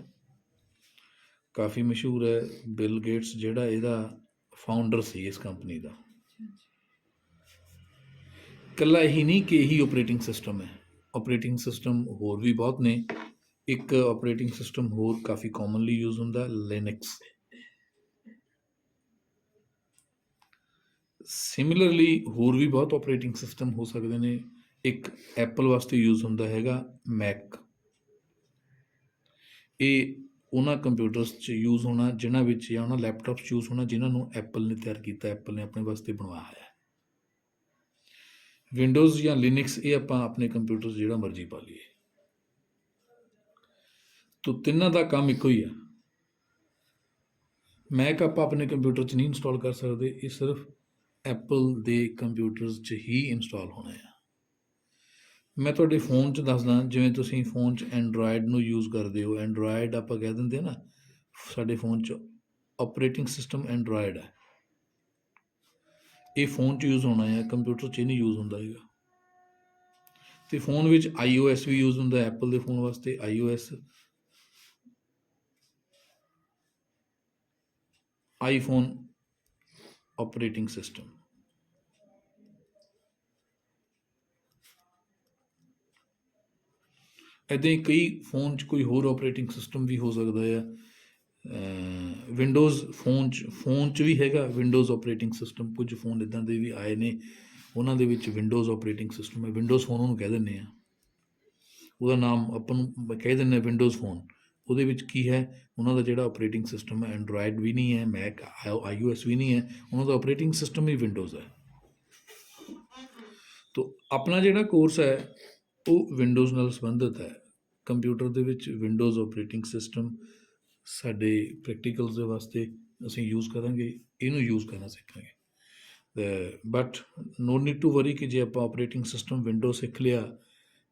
ਕਾਫੀ ਮਸ਼ਹੂਰ ਹੈ। ਬਿਲ ਗੇਟਸ ਜਿਹੜਾ ਇਹਦਾ ਫਾਊਂਡਰ ਸੀ ਇਸ ਕੰਪਨੀ ਦਾ। ਇਕੱਲਾ ਇਹੀ ਨਹੀਂ ਕਿ ਇਹੀ ਆਪਰੇਟਿੰਗ ਸਿਸਟਮ ਹੈ, ਆਪਰੇਟਿੰਗ ਸਿਸਟਮ ਹੋਰ ਵੀ ਬਹੁਤ ਨੇ। ਇੱਕ ਆਪਰੇਟਿੰਗ ਸਿਸਟਮ ਹੋਰ ਕਾਫੀ ਕਾਮਨਲੀ ਯੂਜ਼ ਹੁੰਦਾ, ਲਿਨਕਸ। ਸਿਮਿਲਰਲੀ ਹੋਰ ਵੀ ਬਹੁਤ ਆਪਰੇਟਿੰਗ ਸਿਸਟਮ ਹੋ ਸਕਦੇ ਨੇ। ਇੱਕ ਐਪਲ ਵਾਸਤੇ ਯੂਜ਼ ਹੁੰਦਾ ਹੈਗਾ ਮੈਕ। ਇਹ ਉਹਨਾਂ ਕੰਪਿਊਟਰਸ 'ਚ ਯੂਜ਼ ਹੋਣਾ ਜਿਨ੍ਹਾਂ ਵਿੱਚ, ਜਾਂ ਉਹਨਾਂ ਲੈਪਟਾਪਸ 'ਚ ਯੂਜ਼ ਹੋਣਾ ਜਿਨ੍ਹਾਂ ਨੂੰ ਐਪਲ ਨੇ ਤਿਆਰ ਕੀਤਾ, ਐਪਲ ਨੇ ਆਪਣੇ ਵਾਸਤੇ ਬਣਵਾਇਆ ਹੈ। ਵਿੰਡੋਜ਼ ਜਾਂ ਲਿਨਕਸ ਇਹ ਆਪਾਂ ਆਪਣੇ ਕੰਪਿਊਟਰ 'ਚ ਜਿਹੜਾ ਮਰਜ਼ੀ ਪਾ ਲਈਏ। ਤੋ ਤਿੰਨਾਂ ਦਾ ਕੰਮ ਇੱਕੋ ਹੀ ਆ। ਮੈਕ ਆਪਾਂ ਆਪਣੇ ਕੰਪਿਊਟਰ 'ਚ ਨਹੀਂ ਇੰਸਟਾਲ ਕਰ ਸਕਦੇ, ਇਹ ਸਿਰਫ ਐਪਲ ਦੇ ਕੰਪਿਊਟਰਸ 'ਚ ਹੀ ਇੰਸਟਾਲ ਹੋਣਾ ਆ। ਮੈਂ ਤੁਹਾਡੇ ਫੋਨ 'ਚ ਦੱਸਦਾ, ਜਿਵੇਂ ਤੁਸੀਂ ਫੋਨ 'ਚ ਐਂਡਰਾਇਡ ਨੂੰ ਯੂਜ਼ ਕਰਦੇ ਹੋ, ਐਂਡਰਾਇਡ ਆਪਾਂ ਕਹਿ ਦਿੰਦੇ ਆ ਨਾ, ਸਾਡੇ ਫੋਨ 'ਚ ਆਪਰੇਟਿੰਗ ਸਿਸਟਮ ਐਂਡਰਾਇਡ ਹੈ। ਇਹ ਫੋਨ 'ਚ ਯੂਜ਼ ਹੋਣਾ ਹੈ, ਕੰਪਿਊਟਰ 'ਚ ਨਹੀਂ ਯੂਜ਼ ਹੁੰਦਾ ਹੈਗਾ। ਅਤੇ ਫੋਨ ਵਿੱਚ iOS ਵੀ ਯੂਜ਼ ਹੁੰਦਾ, ਐਪਲ ਦੇ ਫੋਨ ਵਾਸਤੇ iOS, ਆਈਫੋਨ ਆਪਰੇਟਿੰਗ ਸਿਸਟਮ। ਇੱਦਾਂ ਹੀ ਕਈ ਫੋਨ 'ਚ ਕੋਈ ਹੋਰ ਆਪਰੇਟਿੰਗ ਸਿਸਟਮ ਵੀ ਹੋ ਸਕਦਾ ਆ। ਵਿੰਡੋਜ਼ ਫੋਨ 'ਚ ਵੀ ਹੈਗਾ ਵਿੰਡੋਜ਼ ਆਪਰੇਟਿੰਗ ਸਿਸਟਮ। ਕੁਝ ਫੋਨ ਇੱਦਾਂ ਦੇ ਵੀ ਆਏ ਨੇ, ਉਹਨਾਂ ਦੇ ਵਿੱਚ ਵਿੰਡੋਜ਼ ਆਪਰੇਟਿੰਗ ਸਿਸਟਮ ਹੈ। ਵਿੰਡੋਜ਼ ਫੋਨ ਉਹਨੂੰ ਕਹਿ ਦਿੰਦੇ ਹਾਂ, ਉਹਦਾ ਨਾਮ ਆਪਾਂ ਨੂੰ ਕਹਿ ਦਿੰਦੇ ਹਾਂ ਵਿੰਡੋਜ਼ ਫੋਨ। ਉਹਦੇ ਵਿੱਚ ਕੀ ਹੈ, ਉਹਨਾਂ ਦਾ ਜਿਹੜਾ ਆਪਰੇਟਿੰਗ ਸਿਸਟਮ ਹੈ ਐਂਡਰਾਇਡ ਵੀ ਨਹੀਂ ਹੈ, ਮੈਕ iOS ਵੀ ਨਹੀਂ ਹੈ, ਉਹਨਾਂ ਦਾ ਆਪਰੇਟਿੰਗ ਸਿਸਟਮ ਹੀ ਵਿੰਡੋਜ਼ ਹੈ। ਤੋ ਆਪਣਾ ਜਿਹੜਾ ਕੋਰਸ ਹੈ ਉਹ ਵਿੰਡੋਜ਼ ਨਾਲ ਸੰਬੰਧਿਤ ਹੈ। ਕੰਪਿਊਟਰ ਦੇ ਵਿੱਚ ਵਿੰਡੋਜ਼ ਆਪਰੇਟਿੰਗ ਸਿਸਟਮ ਸਾਡੇ ਪ੍ਰੈਕਟੀਕਲਸ ਦੇ ਵਾਸਤੇ ਅਸੀਂ ਯੂਜ਼ ਕਰਾਂਗੇ, ਇਹਨੂੰ ਯੂਜ਼ ਕਰਨਾ ਸਿੱਖਾਂਗੇ। But no need to worry ਕਿ ਜੇ ਆਪਾਂ ਆਪਰੇਟਿੰਗ ਸਿਸਟਮ ਵਿੰਡੋ ਸਿੱਖ ਲਿਆ,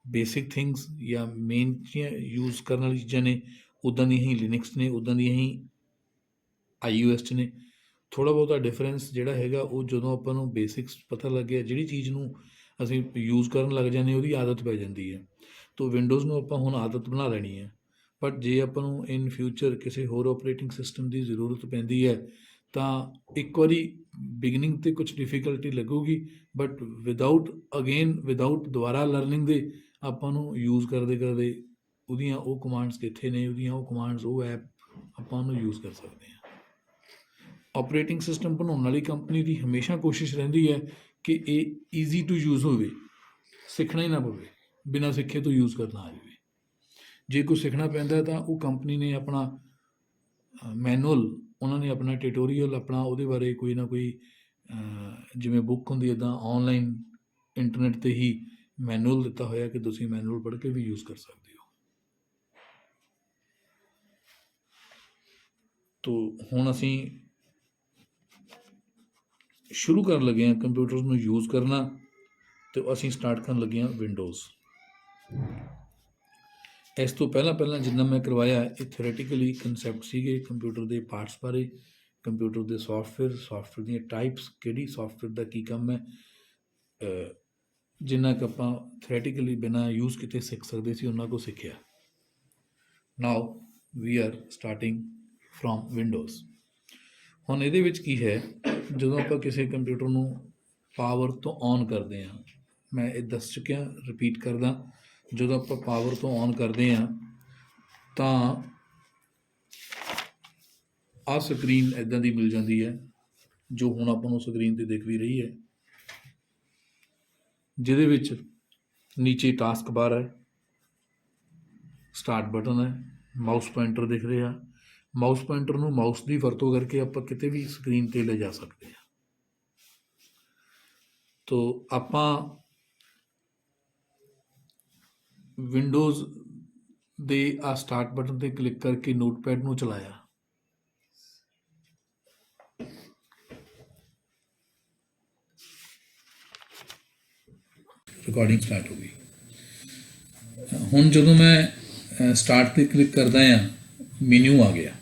ਬੇਸਿਕ ਥਿੰਗਸ ਜਾਂ ਮੇਨ ਯੂਜ਼ ਕਰਨ ਵਾਲੀ ਚੀਜ਼ਾਂ ਨੇ ਉੱਦਾਂ ਦੀਆਂ ਹੀ ਲਿਨਕਸ ਨੇ, ਉੱਦਾਂ ਦੀਆਂ ਹੀ iOS 'ਚ ਨੇ। ਥੋੜ੍ਹਾ ਬਹੁਤਾ ਡਿਫਰੈਂਸ ਜਿਹੜਾ ਹੈਗਾ ਉਹ ਜਦੋਂ ਆਪਾਂ ਨੂੰ ਬੇਸਿਕਸ ਪਤਾ ਲੱਗਿਆ, ਜਿਹੜੀ ਚੀਜ਼ ਨੂੰ ਅਸੀਂ ਯੂਜ਼ ਕਰਨ ਲੱਗ ਜਾਂਦੇ ਉਹਦੀ ਆਦਤ ਪੈ ਜਾਂਦੀ ਹੈ। ਤੋ ਵਿੰਡੋਜ਼ ਨੂੰ ਆਪਾਂ ਹੁਣ ਆਦਤ ਬਣਾ ਲੈਣੀ ਹੈ। ਬਟ ਜੇ ਆਪਾਂ ਨੂੰ ਇਨ ਫਿਊਚਰ ਕਿਸੇ ਹੋਰ ਆਪਰੇਟਿੰਗ ਸਿਸਟਮ ਦੀ ਜ਼ਰੂਰਤ ਪੈਂਦੀ ਹੈ ਤਾਂ ਇੱਕ ਵਾਰੀ ਬਿਗਨਿੰਗ 'ਤੇ ਕੁਛ ਡਿਫੀਕਲਟੀ ਲੱਗੂਗੀ, ਬਟ ਵਿਦਾਊਟ ਦੁਬਾਰਾ ਲਰਨਿੰਗ ਦੇ ਆਪਾਂ ਨੂੰ ਯੂਜ਼ ਕਰਦੇ ਕਰਦੇ ਉਹਦੀਆਂ ਉਹ ਕਮਾਂਡਸ ਕਿੱਥੇ ਨੇ, ਉਹਦੀਆਂ ਉਹ ਕਮਾਂਡਸ, ਉਹ ਐਪ ਆਪਾਂ ਉਹਨੂੰ ਯੂਜ਼ ਕਰ ਸਕਦੇ ਹਾਂ। ਆਪਰੇਟਿੰਗ ਸਿਸਟਮ ਬਣਾਉਣ ਵਾਲੀ ਕੰਪਨੀ ਦੀ ਹਮੇਸ਼ਾ ਕੋਸ਼ਿਸ਼ ਰਹਿੰਦੀ ਹੈ ਕਿ ਇਹ ਈਜ਼ੀ ਟੂ ਯੂਜ਼ ਹੋਵੇ, ਸਿੱਖਣਾ ਹੀ ਨਾ ਪਵੇ, ਬਿਨਾਂ ਸਿੱਖੇ ਤੋਂ ਯੂਜ਼ ਕਰਨਾ ਆ ਜਾਵੇ। ਜੇ ਕੁਛ ਸਿੱਖਣਾ ਪੈਂਦਾ ਤਾਂ ਉਹ ਕੰਪਨੀ ਨੇ ਆਪਣਾ ਮੈਨੂਅਲ, ਉਹਨਾਂ ਨੇ ਆਪਣਾ ਟਿਊਟੋਰੀਅਲ, ਆਪਣਾ ਉਹਦੇ ਬਾਰੇ ਕੋਈ ਨਾ ਕੋਈ ਜਿਵੇਂ ਬੁੱਕ ਹੁੰਦੀ ਇੱਦਾਂ ਔਨਲਾਈਨ ਇੰਟਰਨੈਟ 'ਤੇ ਹੀ ਮੈਨੂਅਲ ਦਿੱਤਾ ਹੋਇਆ ਕਿ ਤੁਸੀਂ ਮੈਨੂਅਲ ਪੜ੍ਹ ਕੇ ਵੀ ਯੂਜ਼ ਕਰ ਸਕਦੇ ਹੋ। ਤੋ ਹੁਣ ਅਸੀਂ ਸ਼ੁਰੂ ਕਰਨ ਲੱਗੇ ਹਾਂ ਕੰਪਿਊਟਰ ਨੂੰ ਯੂਜ਼ ਕਰਨਾ, ਅਤੇ ਅਸੀਂ ਸਟਾਰਟ ਕਰਨ ਲੱਗੇ ਹਾਂ ਵਿੰਡੋਜ਼। ਇਸ ਤੋਂ ਪਹਿਲਾਂ ਜਿੰਨਾ ਮੈਂ ਕਰਵਾਇਆ ਇਹ ਥਿਓਰੈਟੀਕਲੀ ਕੰਸੈਪਟ ਸੀਗੇ ਕੰਪਿਊਟਰ ਦੇ ਪਾਰਟਸ ਬਾਰੇ, ਕੰਪਿਊਟਰ ਦੇ ਸਾਫਟਵੇਅਰ ਦੀਆਂ ਟਾਈਪਸ, ਕਿਹੜੀ ਸਾਫਟਵੇਅਰ ਦਾ ਕੀ ਕੰਮ ਹੈ, ਜਿੰਨਾ ਕੁ ਆਪਾਂ ਥਿਓਰੈਟੀਕਲੀ ਬਿਨਾਂ ਯੂਜ਼ ਕੀਤੇ ਸਿੱਖ ਸਕਦੇ ਸੀ ਉਹਨਾਂ ਕੋਲ ਸਿੱਖਿਆ। Now we are starting from Windows. ਹੁਣ ਇਹਦੇ ਵਿੱਚ ਕੀ ਹੈ, ਜਦੋਂ ਆਪਾਂ ਕਿਸੇ ਕੰਪਿਊਟਰ ਨੂੰ ਪਾਵਰ ਤੋਂ ਔਨ ਕਰਦੇ ਹਾਂ, ਮੈਂ ਇਹ ਦੱਸ ਚੁੱਕਿਆ, ਰਿਪੀਟ ਕਰਦਾ, ਜਦੋਂ ਆਪਾਂ ਪਾਵਰ ਤੋਂ ਔਨ ਕਰਦੇ ਹਾਂ ਤਾਂ ਆਹ ਸਕਰੀਨ ਇੱਦਾਂ ਦੀ ਮਿਲ ਜਾਂਦੀ ਹੈ, ਜੋ ਹੁਣ ਆਪਾਂ ਨੂੰ ਸਕਰੀਨ 'ਤੇ ਦਿਖ ਵੀ ਰਹੀ ਹੈ, ਜਿਹਦੇ ਵਿੱਚ ਨੀਚੇ ਟਾਸਕ ਬਾਰ ਹੈ, ਸਟਾਰਟ ਬਟਨ ਹੈ, ਮਾਊਸ ਪੁਆਇੰਟਰ ਦਿਖ ਰਿਹਾ। ਮਾਊਸ ਪੁਆਇੰਟਰ ਨੂੰ ਮਾਊਸ ਦੀ ਵਰਤੋਂ ਕਰਕੇ ਆਪਾਂ ਕਿਤੇ ਵੀ ਸਕਰੀਨ 'ਤੇ ਲਿਜਾ ਸਕਦੇ ਹਾਂ। ਤੋ ਆਪਾਂ ਵਿੰਡੋਜ਼ ਦੇ ਆ ਸਟਾਰਟ ਬਟਨ 'ਤੇ ਕਲਿੱਕ ਕਰਕੇ ਨੋਟਪੈਡ ਨੂੰ ਚਲਾਇਆ। ਰਿਕਾਰਡਿੰਗ ਸਟਾਰਟ ਹੋ ਗਈ। ਹੁਣ ਜਦੋਂ ਮੈਂ ਸਟਾਰਟ 'ਤੇ ਕਲਿੱਕ ਕਰਦਾ ਹਾਂ, ਮੈਨਿਊ ਆ ਗਿਆ।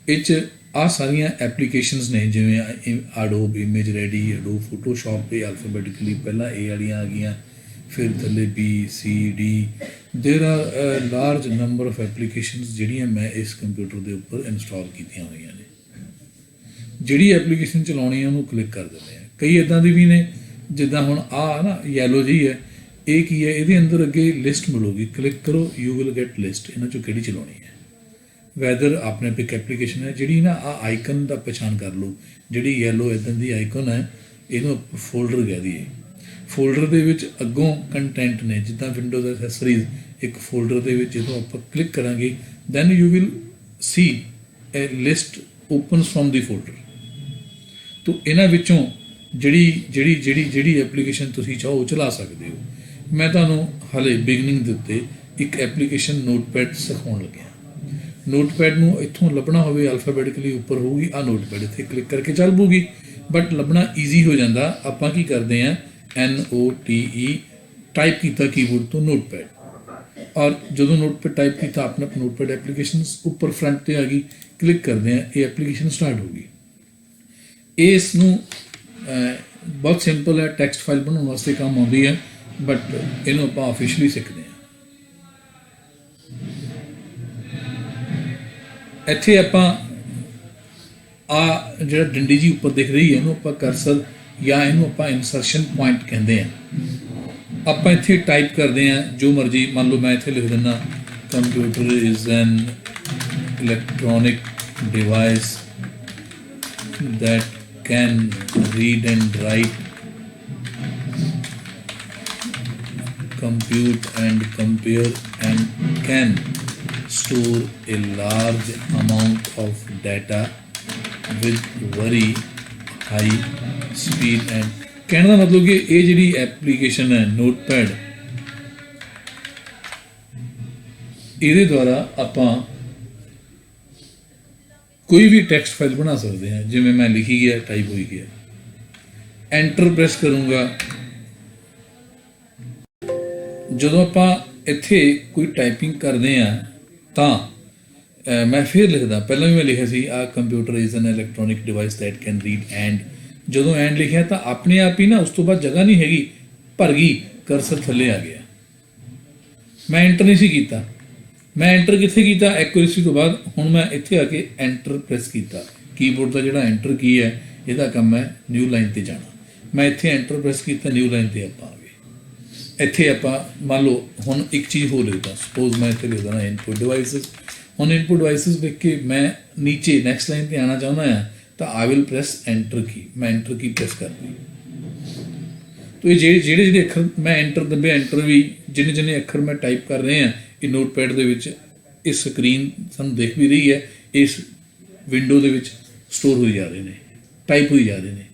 ਇਹ 'ਚ ਆਹ ਸਾਰੀਆਂ ਐਪਲੀਕੇਸ਼ਨਸ ਨੇ, ਜਿਵੇਂ ਐਡੋਬ ਇਮੇਜ ਰੈਡੀ, ਐਡੋਬ ਫੋਟੋਸ਼ਾਪ, ਇਹ ਅਲਫਾਬੈਟਿਕਲੀ ਪਹਿਲਾਂ ਇਹ ਵਾਲੀਆਂ ਆ ਗਈਆਂ, फिर थल्ले B C D there are large number of applications जिहड़ियां मैं इस कंप्यूटर के उपर इंस्टॉल कीतियां होईयां ने। जिहड़ी एप्लीकेशन चलाउणी है ਉਹਨੂੰ क्लिक कर दिंदे आ। कई इदां दी भी ने जिद्दां हुण आ ना येलो जी है, ये की है, ये अंदर अगे लिस्ट मिलूगी, क्लिक करो यू विल गेट लिस्ट, इन्हां चों किहड़ी चलाउणी है। वैदर अपने पिक एप्लीकेशन है जिहड़ी ना आ आइकन का पहचान कर लो, जिहड़ी येलो इदां दी आइकन है इहनूं फोल्डर कह दईए। फोल्डर दे विच अगों कंटेंट ने जिद्दां विंडोज़ एसेसरीज एक फोल्डर दे विच जदों आपां क्लिक करांगे then you will see a list opens from the folder. तो इन्हां विचों जिहड़ी जिहड़ी जिहड़ी जिहड़ी एप्लीकेशन तुसीं चाहो चला सकदे हो। मैं तुहानूं हाले बिगनिंग दे उत्ते एक एप्लीकेशन नोटपैड सिखाउण लग्या। नोटपैड नूं इत्थों लभना होवे अल्फाबैटिकली उपर होਊਗੀ आ नोटपैड इत्थे क्लिक करके चल पऊगी, बट लभना ईजी हो जाता। आपां की करते हैं NOTE टाइप किया कीबोर्ड तो नोटपैड, और जो नोटपैड टाइप किया अपने नोटपैड एप्लीकेशन उपर फ्रंट पर आ गई, क्लिक करते हैं ये एप्लीकेशन स्टार्ट होगी। इसनूं बहुत सिंपल है, टैक्सट फाइल बनाने वास्ते काम आती है, बट इनू आप ऑफिशियली सीखते हैं। इत्थे आपां आ जिहड़ा डंडी जी उपर दिख रही है इनू आपां कर्सर या इनू आपां इंसरशन पॉइंट कहते हैं। आपां इत्थे टाइप करते हैं जो मर्जी, मान लो मैं इत्थे लिख दिना computer is an electronic device that can read and write, compute and compare, and can store a large amount of data with very high speed and कहने का मतलब कि ये जी एप्लीकेशन है नोटपैड, ये द्वारा आपां कोई भी टैक्सट फाइल बना सकते हैं। जिमें मैं लिखी गया टाइप हो गया, एंटर प्रेस करूँगा, जो आप इत्थे कोई टाइपिंग करते हैं तो मैं फिर लिखदा, पहले भी मैं लिखा सी आ computer is an electronic device that can read and, जो एंड लिखा तो अपने आप ही ना उस तो बाद जगह नहीं हैगी, भर गई, कर्सर थले आ गया। मैं एंटर नहीं सी कीता, मैं एंटर कित्थे कीता एक्यूरेसी तो बाद, हुण मैं इत्थे आके एंटर प्रेस कीता। कीबोर्ड का जिहड़ा एंटर की है इहदा काम है न्यू लाइन ते जाना। मैं इत्थे एंटर प्रेस कीता, न्यू लाइन ते आपां आ गए। इत्थे आपां मान लो हुण एक चीज़ हो लिखदा, सपोज मैं इत्थे लिख देना इनपुट डिवाइसिस। हुण इनपुट डिवाइसिस लिख के मैं नीचे नैक्सट लाइन ते आना चाहुंदा हां तो आई विल प्रेस एंटर की, मैं एंटर की प्रेस कर दी। तो ये ਜਿਹੜੇ अखर मैं एंटर दबे, एंटर भी जिन्ने जिन्ने अखर मैं टाइप कर रहे हैं ये नोटपैड दे विच इस स्क्रीन सानूं देख भी रही है, इस विंडो दे विच स्टोर होई जा रहे हैं, टाइप होई जा रहे हैं।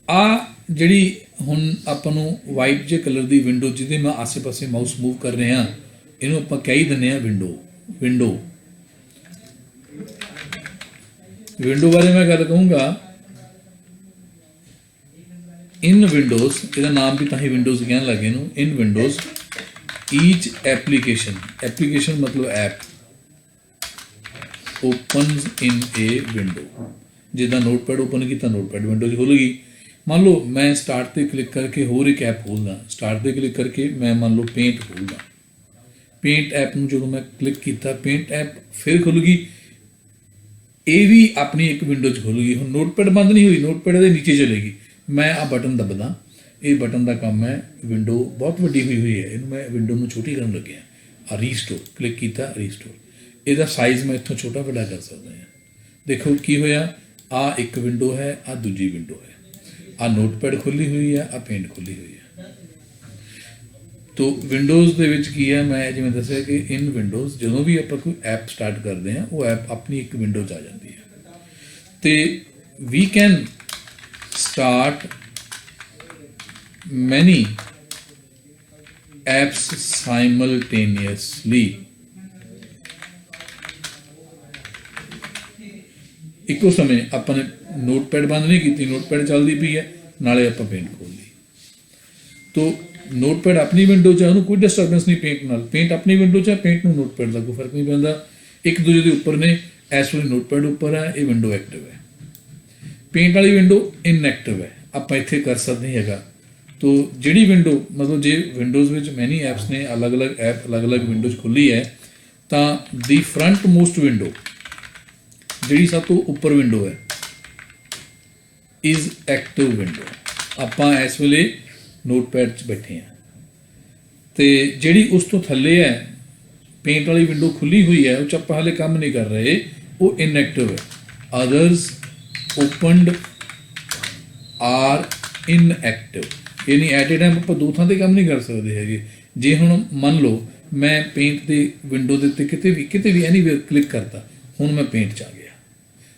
आ जिहड़ी हुण आपां नूं वाइट जे कलर दी विंडो जिहदे मैं आसे पासे माउस मूव कर रहे हैं, इहनूं आपां कह ही दिंदे आ विंडो विंडो बारे मैं गल कहूँगा। इन विंडोज़ इसका नाम भी ताही विंडोज़ कहन लगे नूं, इन विंडोज़ ईच एप्लीकेशन मतलब app opens in a window. जिदा नोटपैड ओपन किया नोटपैड विंडो खुलगी। मान लो मैं स्टार्ट पर क्लिक करके होर एक ऐप खोलदा, स्टार्ट पर क्लिक करके मैं मान लो पेंट खोलदा, पेंट ऐप में जो मैं क्लिक किया पेंट ऐप फिर खुल गई, ये भी अपनी एक विंडो च खुल गई। हम नोटपैड बंद नहीं हुई, नोटपैड के नीचे चलेगी। मैं आ बटन दबदा, ये बटन का काम है, विंडो बहुत वड्डी हुई है, इन्हूं मैं विंडो में छोटी करन लग्या। आ रीस्टोर क्लिक किया, रीस्टोर, इसका साइज़ मैं इत्थों छोटा वड्डा कर सकता हैं। देखो की होया, आ एक विंडो है, आ दूजी विंडो है, आ नोटपैड खुली हुई है, आ पेंट खुली हुई है। तो विंडोज़ के विच की है, मैं जिवें दस्सिया कि इन विंडोज़ जो भी आप कोई ऐप स्टार्ट करते हैं वो ऐप अपनी एक विंडो च आ जाती है। तो we can start many apps simultaneously. इको समय अपने नोटपैड बंद नहीं की, नोटपैड चलती पई है, नाले आप पेंट खोल ली। तो नोटपैड अपनी विंडो च उन्होंने कोई डिस्टर्बेंस नहीं पेंट नाल, पेंट अपनी विंडो च, पेंट में नोटपैड का कोई फर्क नहीं पैंदा, एक दूजे के उपर ने। इस वे नोटपैड उपर है, ये विंडो एक्टिव है। पेंट वाली विंडो इनएक्टिव है, आप इत्थे कर्सर नहीं है। तो जिहड़ी विंडो मतलब जे विंडोज़ विच मैनी ऐप्स ने, अलग अलग ऐप अलग अलग विंडोज़ खुली है, तो दी फ्रंट मोस्ट विंडो जिहड़ी सब तो उपर विंडो है इज़ एक्टिव विंडो। आपां इस वेले नोटपैड 'च बैठे हैं, तो जिहड़ी उस तो थल्ले है पेंट वाली विंडो खुली हुई है, उस आपां हाले काम नहीं कर रहे, वो इनएक्टिव है। अदर्स ओपनड आर इनएक्टिव, यानी एट ए टाइम आप दो थां ते काम नहीं कर सकते है। जे हुण मन लो मैं पेंट की विंडो के उत्ते किते भी एनीवेयर क्लिक करता, हुण मैं पेंट 'च आ गया।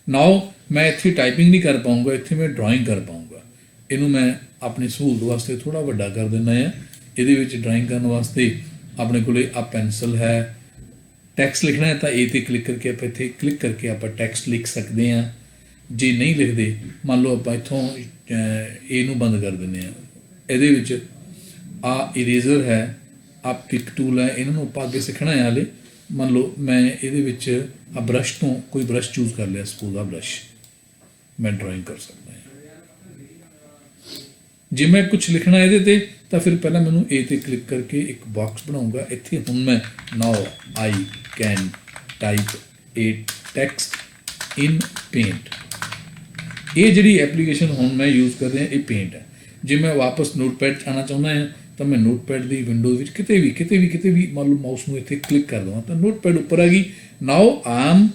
नाउ मैं इत्थे टाइपिंग नहीं कर पाऊँगा, इत्थे मैं ड्राइंग कर पाऊँगा। इनू मैं अपनी सहूलत वास्ते थोड़ा वड्डा कर देना है। इहदे विच ड्राइंग करने वास्ते अपने कोले आ पेंसिल है, टैक्सट लिखना है तो ए ते क्लिक करके आप इत्थे क्लिक करके आप टैक्सट लिख सकते हैं। जे नहीं लिखते, मान लो आप इत्थों ए नू बंद कर देने हैं, ਇਹਦੇ ਵਿੱਚ आ इरेजर है, आ पिक टूल है, इन्होंने आप अगे सीखना है। हाले मान लो मैं ये आ ब्रश तो कोई ब्रश चूज कर लिया, सपोज आ ब्रश मैं ड्राइंग कर सकता है। जे मैं कुछ लिखना है ये तो फिर पहला मैनू ए ते क्लिक करके एक बॉक्स बनाऊंगा। इत्थे हुण मैं now I can type a text in paint, ये जिहड़ी एप्लीकेशन हुण मैं यूज़ कर रहा ये पेंट है। जे मैं वापस नोटपैड आना चाहता है तो मैं नोटपैड की विंडोज़ किते भी मान लो माउस में इत्थे क्लिक कर देवां तो नोटपैड उपर आ गई। Now I am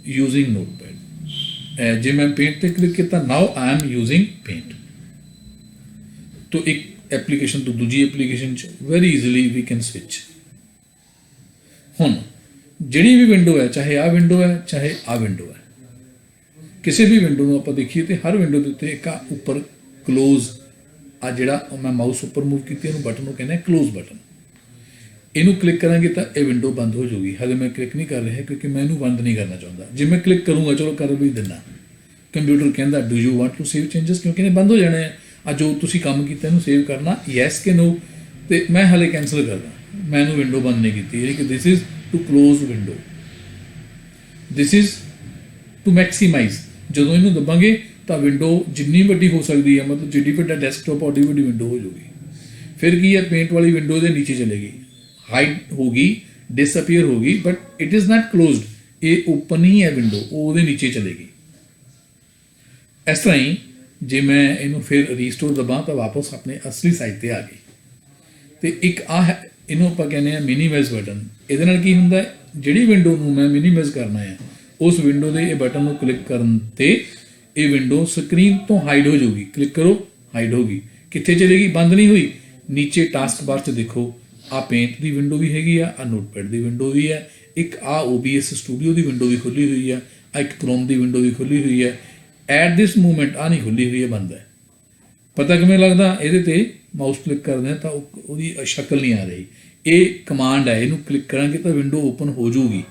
using Notepad. जे मैं पेंट ते क्लिक किया, now I am using Paint. तो एक एप्लीकेशन तो दूजी application very easily we can switch. हुण जिहड़ी भी विंडो है, चाहे आ विंडो है चाहे आ विंडो है, किसी भी विंडो में आप देखिए तो हर विंडो के उत्ते एक उपर क्लोज आ जिहड़ा मैं माउस उपर मूव की बटन को कहना है क्लोज बटन। इनू क्लिक करांगे तो यह विंडो बंद हो जाएगी। हाले मैं क्लिक नहीं कर रहा क्योंकि मैं इनू बंद नहीं करना चाहता। जे मैं क्लिक करूँगा, चलो कर भी देना, कंप्यूटर कहता do you want to save changes, क्योंकि इन्हें बंद हो जाने हैं। आ जो तुसी काम किया इनू सेव करना यस के नो, तो मैं हाले कैंसल करदा, मैं इनू विंडो बंद नहीं की, यानी कि this is to close window, this is to maximize. जो इनू दबांगे तो विंडो जिन्नी वड्डी हो सकती है, मतलब जिड्डी वड्डा डेस्कटॉप ओडी वड्डी विंडो हो जाएगी। फिर की है पेंट वाली विंडो के नीचे चलेगी, हाइड होगी, डिसअपीयर होगी, but it is not closed, ये ओपन ही है विंडो, वो नीचे चलेगी। इस तरह ही जे मैं इनू फिर रीस्टोर दबा तो वापस अपने असली साइड पर आ गई। तो एक आ है इनू आप कहने मिनीमाइज बटन। ये की होंगे, जिहड़ी विंडो नूं मैं मिनीमाइज करना है उस विंडो के ये बटन को क्लिक करते ये विंडो स्क्रीन तो हाइड हो जाएगी। क्लिक करो, हाइड होगी। कित्थे चलेगी? बंद नहीं हुई। नीचे टास्क बार च देखो आ पेंट की विंडो भी हैगी आ नोटपैड की विंडो भी है, एक आ OBS स्टूडियो की विंडो भी खुली हुई है, एक क्रोम की विंडो भी खुली हुई है। एट दिस मूवमेंट आ नहीं खुली हुई है, बंद है। पता किमें लगता? ये माउस क्लिक करते हैं तो उसकी शक्ल नहीं आ रही, ये कमांड है, इनू क्लिक करांगे तो विंडो ओपन हो जाऊगी।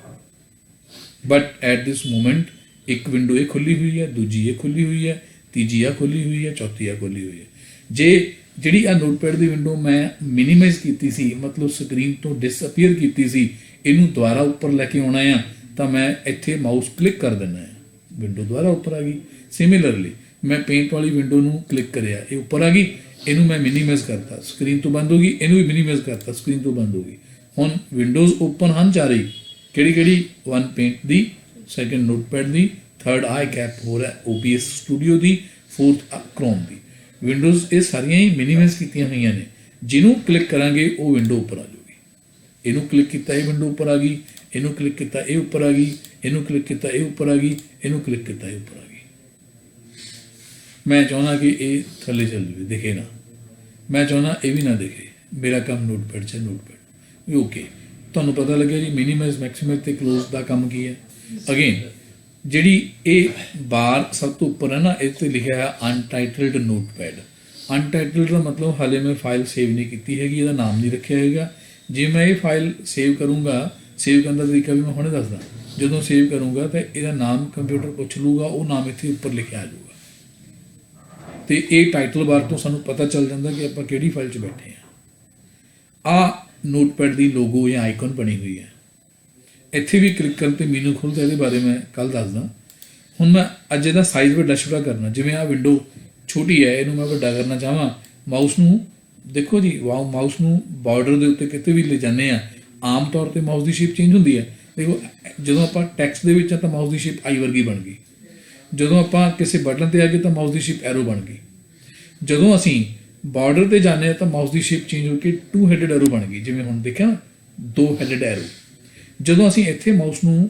बट एट दिस मूवमेंट एक विंडो ये खुली हुई है, दूजी ये खुली हुई है, तीजी आ खुली हुई है, चौथी आ खुली हुई है। जे जिहड़ी आ नोटपैड की विंडो मैं मिनीमाइज की सी, मतलब स्क्रीन तो डिसअपीयर की सी, इनू दोबारा उपर लैके आना है तो मैं इत्थे माउस क्लिक कर देना है, विंडो दोबारा उपर आ गई। सिमिलरली मैं पेंट वाली विंडो नू क्लिक करिया, ये उपर आ गई, इनू मैं मिनीमाइज करता, स्क्रीन तो बंद होगी, इनू भी मिनीमाइज करता, स्क्रीन तो बंद होगी। हुण विंडोज़ ओपन हैं चार ही, किहड़ी वन पेंट दी, सैकेंड नोटपैड की, थर्ड आई कैप हो रहा है OBS स्टूडियो की, फोर्थ क्रोम की। विंडोज़ ये सारिया ही मिनीमाइज की हुई ने। जिन्हों क्लिक करांगे वो विंडो उपर आ जाएगी। इनू क्लिक किया ये विंडो उपर आ गई, इनू क्लिक किया ये उपर आ गई, इनू क्लिक किया ये उपर आ गई, इनू क्लिक किया ये उपर आ गई। मैं चाहना कि ये थले चल जाए, दिखे ना, मैं चाहना ये भी ना दिखे। मेरा काम नोटपैड से नोटपैड भी ओके। तुहानूं पता लगे जी मिनीमाइज मैक्सीमाइज ते क्लोज का काम की है। अगेन जिहड़ी ये बार सब तो उपर है ना, इस लिखा है अनटाइटल्ड नोटपैड। अनटाइटल्ड का मतलब हाले मैं फाइल सेव नहीं की हैगी, इसका नाम नहीं रखा है। जे मैं ये फाइल सेव करूँगा, सेव करने का तरीका भी मैं हुणे दसदा। जो सेव करूँगा तो यदा नाम कंप्यूटर पुछ लूगा, वो नाम इत्थे उपर लिखा आ जाऊगा। तो ये टाइटल बार तो सानू पता चल जाता कि आप किहड़ी फाइल 'च बैठे हैं। आ नोटपैड की लोगो या आइकन बनी हुई है, ਇੱਥੇ ਵੀ ਕਲਿੱਕ ਕਰਨ ਤੇ ਮੀਨੂ ਖੁੱਲ੍ਹਦਾ, ਇਹਦੇ ਬਾਰੇ ਮੈਂ ਕੱਲ੍ਹ ਦੱਸਦਾ। ਹੁਣ ਮੈਂ ਅੱਜ ਇਹਦਾ ਸਾਈਜ਼ ਵੱਡਾ ਛੋਟਾ ਕਰਨਾ, ਜਿਵੇਂ ਆਹ ਵਿੰਡੋ ਛੋਟੀ ਹੈ, ਇਹਨੂੰ ਮੈਂ ਵੱਡਾ ਕਰਨਾ ਚਾਹਾਂ, ਮਾਊਸ ਨੂੰ ਦੇਖੋ ਜੀ, ਮਾਊਸ ਨੂੰ ਬਾਰਡਰ ਦੇ ਉੱਤੇ ਕਿਤੇ ਵੀ ਲੈ ਜਾਂਦੇ ਆ, ਆਮ ਤੌਰ ਤੇ ਮਾਊਸ ਦੀ ਸ਼ੇਪ ਚੇਂਜ ਹੁੰਦੀ ਹੈ। ਦੇਖੋ ਜਦੋਂ ਆਪਾਂ ਟੈਕਸਟ ਦੇ ਵਿੱਚ ਆ ਤਾਂ ਮਾਊਸ ਦੀ ਸ਼ੇਪ ਆਈ ਵਰਗੀ ਬਣ ਗਈ, ਜਦੋਂ ਆਪਾਂ ਕਿਸੇ ਬਟਨ ਤੇ ਆ ਗਏ ਤਾਂ ਮਾਊਸ ਦੀ ਸ਼ੇਪ ਐਰੋ ਬਣ ਗਈ, ਜਦੋਂ ਅਸੀਂ ਬਾਰਡਰ ਤੇ ਜਾਂਦੇ ਹਾਂ ਤਾਂ ਮਾਊਸ ਦੀ ਸ਼ੇਪ ਚੇਂਜ ਹੋ ਕੇ 2 ਹੈਡਡ ਐਰੋ ਬਣ ਗਈ, ਜਿਵੇਂ ਹੁਣ ਦੇਖਿਆ 2 ਹੈਡਡ ਐਰੋ। ਜਦੋਂ ਅਸੀਂ ਇੱਥੇ ਮਾਊਸ ਨੂੰ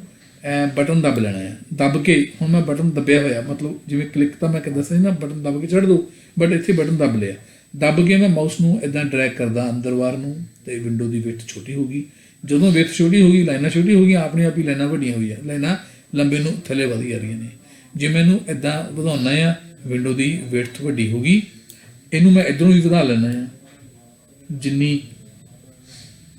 ਬਟਨ ਦੱਬ ਲੈਣਾ ਹੈ, ਦੱਬ ਕੇ ਹੁਣ ਮੈਂ ਬਟਨ ਦੱਬਿਆ ਹੋਇਆ, ਮਤਲਬ ਜਿਵੇਂ ਕਲਿੱਕ ਤਾਂ ਮੈਂ ਦੱਸਿਆ ਸੀ ਨਾ ਬਟਨ ਦੱਬ ਕੇ ਛੱਡ ਦਿਓ, ਬਟ ਇੱਥੇ ਬਟਨ ਦੱਬ ਲਿਆ, ਦੱਬ ਕੇ ਮੈਂ ਮਾਊਸ ਨੂੰ ਇੱਦਾਂ ਡਰੈਗ ਕਰਦਾ ਅੰਦਰ ਬਾਹਰ ਨੂੰ, ਤੇ ਵਿੰਡੋ ਦੀ ਵਿੱਥ ਛੋਟੀ ਹੋ ਗਈ। ਜਦੋਂ ਵਿੱਥ ਛੋਟੀ ਹੋ ਗਈ, ਲਾਈਨਾਂ ਛੋਟੀ ਹੋ ਗਈਆਂ, ਆਪਣੇ ਆਪ ਹੀ ਲਾਈਨਾਂ ਵੱਡੀਆਂ ਹੋਈਆਂ, ਲਾਈਨਾਂ ਲੰਬੇ ਨੂੰ ਥੱਲੇ ਵਧੀ ਜਾ ਰਹੀਆਂ ਨੇ। ਜੇ ਮੈਨੂੰ ਇੱਦਾਂ ਵਧਾਉਣਾ ਆ, ਵਿੰਡੋ ਦੀ ਵਿੱਥ ਵੱਡੀ ਹੋ ਗਈ, ਇਹਨੂੰ ਮੈਂ ਇੱਧਰੋਂ ਵੀ ਵਧਾ ਲੈਣਾ ਆ, ਜਿੰਨੀ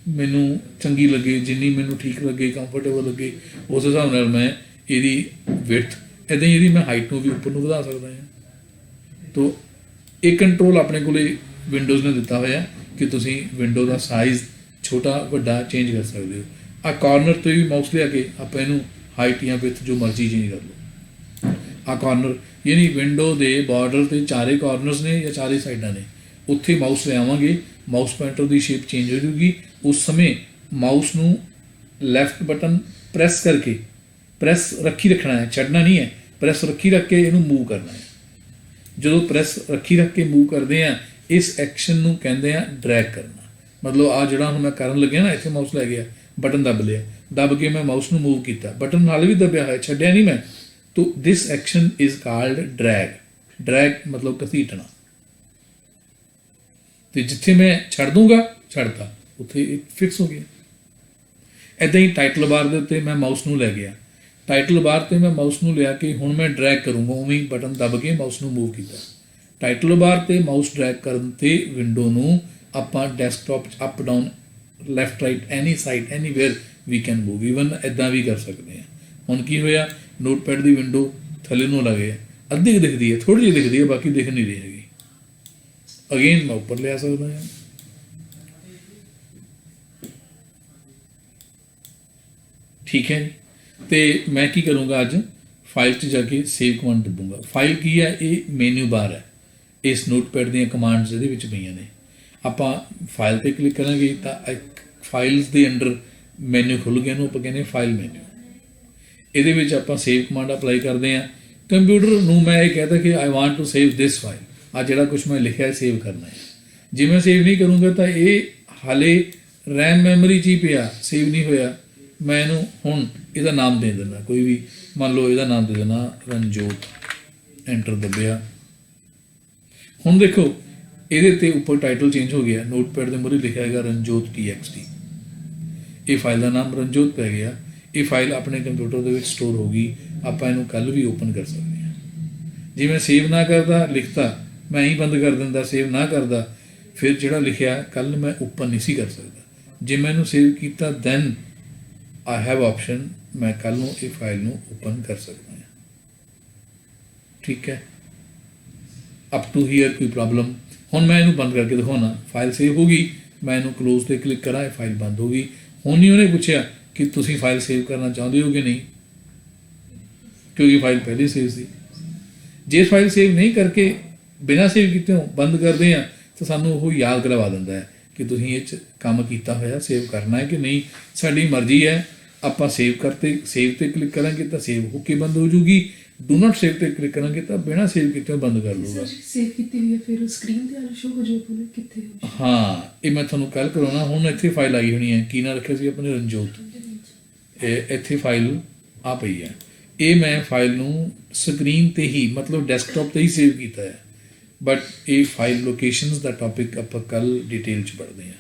ਮੈਨੂੰ ਚੰਗੀ ਲੱਗੇ, ਜਿੰਨੀ ਮੈਨੂੰ ਠੀਕ ਲੱਗੇ, ਕੰਫਰਟੇਬਲ ਲੱਗੇ, ਉਸ ਹਿਸਾਬ ਨਾਲ ਮੈਂ ਇਹਦੀ ਵਿੱਥ, ਇੱਦਾਂ ਹੀ ਇਹਦੀ ਮੈਂ ਹਾਈਟ ਨੂੰ ਵੀ ਉੱਪਰ ਨੂੰ ਵਧਾ ਸਕਦਾ ਹਾਂ। ਤੋ ਇਹ ਕੰਟਰੋਲ ਆਪਣੇ ਕੋਲੇ ਵਿੰਡੋਜ਼ ਨੇ ਦਿੱਤਾ ਹੋਇਆ ਕਿ ਤੁਸੀਂ ਵਿੰਡੋ ਦਾ ਸਾਈਜ਼ ਛੋਟਾ ਵੱਡਾ ਚੇਂਜ ਕਰ ਸਕਦੇ ਹੋ। ਆਹ ਕਾਰਨਰ 'ਤੇ ਵੀ ਮਾਊਸ ਲਿਆ ਕੇ ਆਪਾਂ ਇਹਨੂੰ ਹਾਈਟ ਜਾਂ ਵਿੱਥ ਜੋ ਮਰਜ਼ੀ ਚੇਂਜ ਕਰ ਲਓ। ਆਹ ਕਾਰਨਰ ਯਾਨੀ ਵਿੰਡੋ ਦੇ ਬਾਰਡਰ 'ਤੇ ਚਾਰੇ ਕਾਰਨਰਸ ਨੇ ਜਾਂ ਚਾਰੇ ਸਾਈਡਾਂ ਨੇ, ਉੱਥੇ ਮਾਊਸ ਲਿਆਵਾਂਗੇ, ਮਾਊਸ ਪੁਆਇੰਟਰ ਦੀ ਸ਼ੇਪ ਚੇਂਜ ਹੋ ਜੂਗੀ। ਉਸ ਸਮੇਂ ਮਾਊਸ ਨੂੰ ਲੈਫਟ ਬਟਨ ਪ੍ਰੈਸ ਕਰਕੇ, ਪ੍ਰੈਸ ਰੱਖੀ ਰੱਖਣਾ ਹੈ, ਛੱਡਣਾ ਨਹੀਂ ਹੈ, ਪ੍ਰੈਸ ਰੱਖੀ ਰੱਖ ਕੇ ਇਹਨੂੰ ਮੂਵ ਕਰਨਾ ਹੈ। ਜਦੋਂ ਪ੍ਰੈਸ ਰੱਖੀ ਰੱਖ ਕੇ ਮੂਵ ਕਰਦੇ ਆ, ਇਸ ਐਕਸ਼ਨ ਨੂੰ ਕਹਿੰਦੇ ਆ ਡਰੈਗ ਕਰਨਾ। ਮਤਲਬ ਆ ਜਿਹੜਾ ਹੁਣ ਮੈਂ ਕਰਨ ਲੱਗਿਆ ਨਾ, ਇੱਥੇ ਮਾਊਸ ਲੈ ਗਿਆ, ਬਟਨ ਦੱਬ ਲਿਆ, ਦੱਬ ਕੇ ਮੈਂ ਮਾਊਸ ਨੂੰ ਮੂਵ ਕੀਤਾ, ਬਟਨ ਨਾਲ ਵੀ ਦੱਬਿਆ ਹੋਇਆ, ਛੱਡਿਆ ਨਹੀਂ ਮੈਂ, ਤੋ this action is called drag. Drag ਮਤਲਬ ਘਸੀਟਣਾ। ਤੇ ਜਿੱਥੇ ਮੈਂ ਛੱਡ ਦੂੰਗਾ, ਛੱਡਤਾ, ਉੱਥੇ ਫਿਕਸ ਹੋ ਗਿਆ। ਇੱਦਾਂ ਹੀ ਟਾਈਟਲ ਬਾਰ ਦੇ ਉੱਤੇ ਮੈਂ ਮਾਊਸ ਨੂੰ ਲੈ ਗਿਆ, ਟਾਈਟਲ ਬਾਰ 'ਤੇ ਮੈਂ ਮਾਊਸ ਨੂੰ ਲਿਆ ਕੇ ਹੁਣ ਮੈਂ ਡਰੈਗ ਕਰੂੰਗਾ, ਉਵੇਂ ਹੀ ਬਟਨ ਦੱਬ ਕੇ ਮਾਊਸ ਨੂੰ ਮੂਵ ਕੀਤਾ। ਟਾਈਟਲ ਬਾਰ 'ਤੇ ਮਾਊਸ ਡਰੈਗ ਕਰਨ 'ਤੇ ਵਿੰਡੋ ਨੂੰ ਆਪਾਂ ਡੈਸਕਟਾਪ 'ਚ up down, left right, any side, anywhere we can move, even ਇੱਦਾਂ ਵੀ ਕਰ ਸਕਦੇ ਹਾਂ। ਹੁਣ ਕੀ ਹੋਇਆ, ਨੋਟਪੈਡ ਦੀ ਵਿੰਡੋ ਥੱਲੇ ਨੂੰ ਲੱਗੇ, ਅੱਧੀ ਕੁ ਦਿਖਦੀ ਹੈ, ਥੋੜ੍ਹੀ ਜਿਹੀ ਦਿਖਦੀ ਹੈ, ਬਾਕੀ ਦਿਖ ਨਹੀਂ ਰਹੀ ਹੈਗੀ। ਅਗੇਨ ਮੈਂ ਉੱਪਰ ਲਿਆ ਸਕਦਾ ਹਾਂ, ਠੀਕ ਹੈ ਜੀ। ਤੇ ਮੈਂ ਕੀ ਕਰੂੰਗਾ, ਅੱਜ ਫਾਈਲ 'ਚ ਜਾ ਕੇ ਸੇਵ ਕਮਾਂਡ ਦੱਬੂੰਗਾ। ਫਾਈਲ ਕੀ ਹੈ, ਇਹ ਮੈਨੂ ਬਾਰ ਹੈ, ਇਸ ਨੋਟਪੈਡ ਦੀਆਂ ਕਮਾਂਡਸ ਇਹਦੇ ਵਿੱਚ ਪਈਆਂ ਨੇ। ਆਪਾਂ ਫਾਈਲ 'ਤੇ ਕਲਿੱਕ ਕਰਾਂਗੇ ਤਾਂ ਫਾਈਲਸ ਦੇ ਅੰਡਰ ਮੈਨੂ ਖੁੱਲ੍ਹ ਗਿਆ, ਨੂੰ ਆਪਾਂ ਕਹਿੰਦੇ ਫਾਈਲ ਮੈਨੂ। ਇਹਦੇ ਵਿੱਚ ਆਪਾਂ ਸੇਵ ਕਮਾਂਡ ਅਪਲਾਈ ਕਰਦੇ ਹਾਂ। ਕੰਪਿਊਟਰ ਨੂੰ ਮੈਂ ਇਹ ਕਹਿੰਦਾ ਕਿ I want to save this file, ਆ ਜਿਹੜਾ ਕੁਛ ਮੈਂ ਲਿਖਿਆ ਸੇਵ ਕਰਨਾ ਹੈ। ਜੇ ਮੈਂ ਸੇਵ ਨਹੀਂ ਕਰੂੰਗਾ ਤਾਂ ਇਹ ਹਾਲੇ ਰੈਮ ਮੈਮਰੀ 'ਚ ਹੀ ਪਿਆ, ਸੇਵ ਨਹੀਂ ਹੋਇਆ। ਮੈਂ ਇਹਨੂੰ ਹੁਣ ਇਹਦਾ ਨਾਮ ਦੇ ਦਿੰਦਾ, ਕੋਈ ਵੀ, ਮੰਨ ਲਓ ਇਹਦਾ ਨਾਮ ਦੇ ਦੇਣਾ ਰਣਜੋਤ, ਐਂਟਰ ਦੱਬਿਆ। ਹੁਣ ਦੇਖੋ ਇਹਦੇ 'ਤੇ ਉੱਪਰ ਟਾਈਟਲ ਚੇਂਜ ਹੋ ਗਿਆ, ਨੋਟਪੈਡ ਦੇ ਮੂਹਰੇ ਲਿਖਿਆ ਹੈਗਾ ਰਣਜੋਤ TXT, ਇਹ ਫਾਈਲ ਦਾ ਨਾਮ ਰਣਜੋਤ ਪੈ ਗਿਆ। ਇਹ ਫਾਈਲ ਆਪਣੇ ਕੰਪਿਊਟਰ ਦੇ ਵਿੱਚ ਸਟੋਰ ਹੋ ਗਈ, ਆਪਾਂ ਇਹਨੂੰ ਕੱਲ੍ਹ ਵੀ ਓਪਨ ਕਰ ਸਕਦੇ ਹਾਂ। ਜੇ ਮੈਂ ਸੇਵ ਨਾ ਕਰਦਾ, ਲਿਖਤਾ ਮੈਂ ਹੀ ਬੰਦ ਕਰ ਦਿੰਦਾ, ਸੇਵ ਨਾ ਕਰਦਾ, ਫਿਰ ਜਿਹੜਾ ਲਿਖਿਆ ਕੱਲ੍ਹ ਮੈਂ ਓਪਨ ਨਹੀਂ ਸੀ ਕਰ ਸਕਦਾ। ਜੇ ਮੈਂ ਇਹਨੂੰ ਸੇਵ ਕੀਤਾ ਦੈਨ ਆਈ ਹੈਵ ਆਪਸ਼ਨ, ਮੈਂ ਕੱਲ੍ਹ ਨੂੰ ਇਹ ਫਾਈਲ ਨੂੰ ਓਪਨ ਕਰ ਸਕਦਾ ਹਾਂ। ਠੀਕ ਹੈ, ਅਪ ਟੂ ਹੀਅਰ ਕੋਈ ਪ੍ਰੋਬਲਮ। ਹੁਣ ਮੈਂ ਇਹਨੂੰ ਬੰਦ ਕਰਕੇ ਦਿਖਾਉਣਾ, ਫਾਈਲ ਸੇਵ ਹੋ ਗਈ, ਮੈਂ ਇਹਨੂੰ ਕਲੋਜ਼ 'ਤੇ ਕਲਿੱਕ ਕਰਾਂ, ਇਹ ਫਾਈਲ ਬੰਦ ਹੋ ਗਈ। ਹੁਣ ਨਹੀਂ ਉਹਨੇ ਪੁੱਛਿਆ ਕਿ ਤੁਸੀਂ ਫਾਈਲ ਸੇਵ ਕਰਨਾ ਚਾਹੁੰਦੇ ਹੋ ਕਿ ਨਹੀਂ, ਕਿਉਂਕਿ ਫਾਈਲ ਪਹਿਲੇ ਸੇਵ ਸੀ। ਜੇ ਫਾਈਲ ਸੇਵ ਨਹੀਂ ਕਰਕੇ ਬਿਨਾਂ ਸੇਵ ਕੀਤੇ ਬੰਦ ਕਰਦੇ ਆ ਤਾਂ ਸਾਨੂੰ ਉਹ ਯਾਦ ਕਰਵਾ ਦਿੰਦਾ ਹੈ ਕਿ ਤੁਸੀਂ ਇਹ 'ਚ ਕੰਮ ਕੀਤਾ ਹੋਇਆ, ਸੇਵ ਕਰਨਾ ਹੈ ਕਿ ਨਹੀਂ, ਸਾਡੀ ਮਰਜ਼ੀ ਹੈ। ਆਪਾਂ ਸੇਵ ਕਰਤੇ, ਸੇਵ 'ਤੇ ਕਲਿੱਕ ਕਰਾਂਗੇ ਤਾਂ ਸੇਵ ਹੋ ਕੇ ਬੰਦ ਹੋ ਜੂਗੀ, ਡੂ ਨਾਟ ਸੇਵ 'ਤੇ ਕਲਿੱਕ ਕਰਾਂਗੇ ਤਾਂ ਬਿਨਾਂ ਸੇਵ ਕੀਤੇ ਬੰਦ ਕਰ ਲੂਗਾ। ਸੇਵ ਕੀਤੀ ਹੋਈ ਹੈ ਫਿਰ ਸਕਰੀਨ ਤੇ ਆ ਸ਼ੋ ਹੋ ਜਾਊ ਕਿੱਥੇ। ਹਾਂ, ਇਹ ਮੈਂ ਤੁਹਾਨੂੰ ਕੱਲ੍ਹ ਕਰਾਉਣਾ। ਹੁਣ ਇੱਥੇ ਫਾਈਲ ਆਈ ਹੋਣੀ ਹੈ, ਕੀ ਨਾ ਰੱਖਿਆ ਸੀ ਆਪਣੇ, ਰਣਜੋਤ। ਇਹ ਇੱਥੇ ਫਾਈਲ ਆ ਪਈ ਹੈ। ਇਹ ਮੈਂ ਫਾਈਲ ਨੂੰ ਸਕਰੀਨ 'ਤੇ ਹੀ, ਮਤਲਬ ਡੈਸਕਟਾਪ 'ਤੇ ਹੀ ਸੇਵ ਕੀਤਾ ਹੈ, ਬਟ ਇਹ ਫਾਈਲ ਲੋਕੇਸ਼ਨਸ ਦਾ ਟੌਪਿਕ ਆਪਾਂ ਕੱਲ੍ਹ ਡਿਟੇਲ 'ਚ ਪੜ੍ਹਦੇ ਹਾਂ।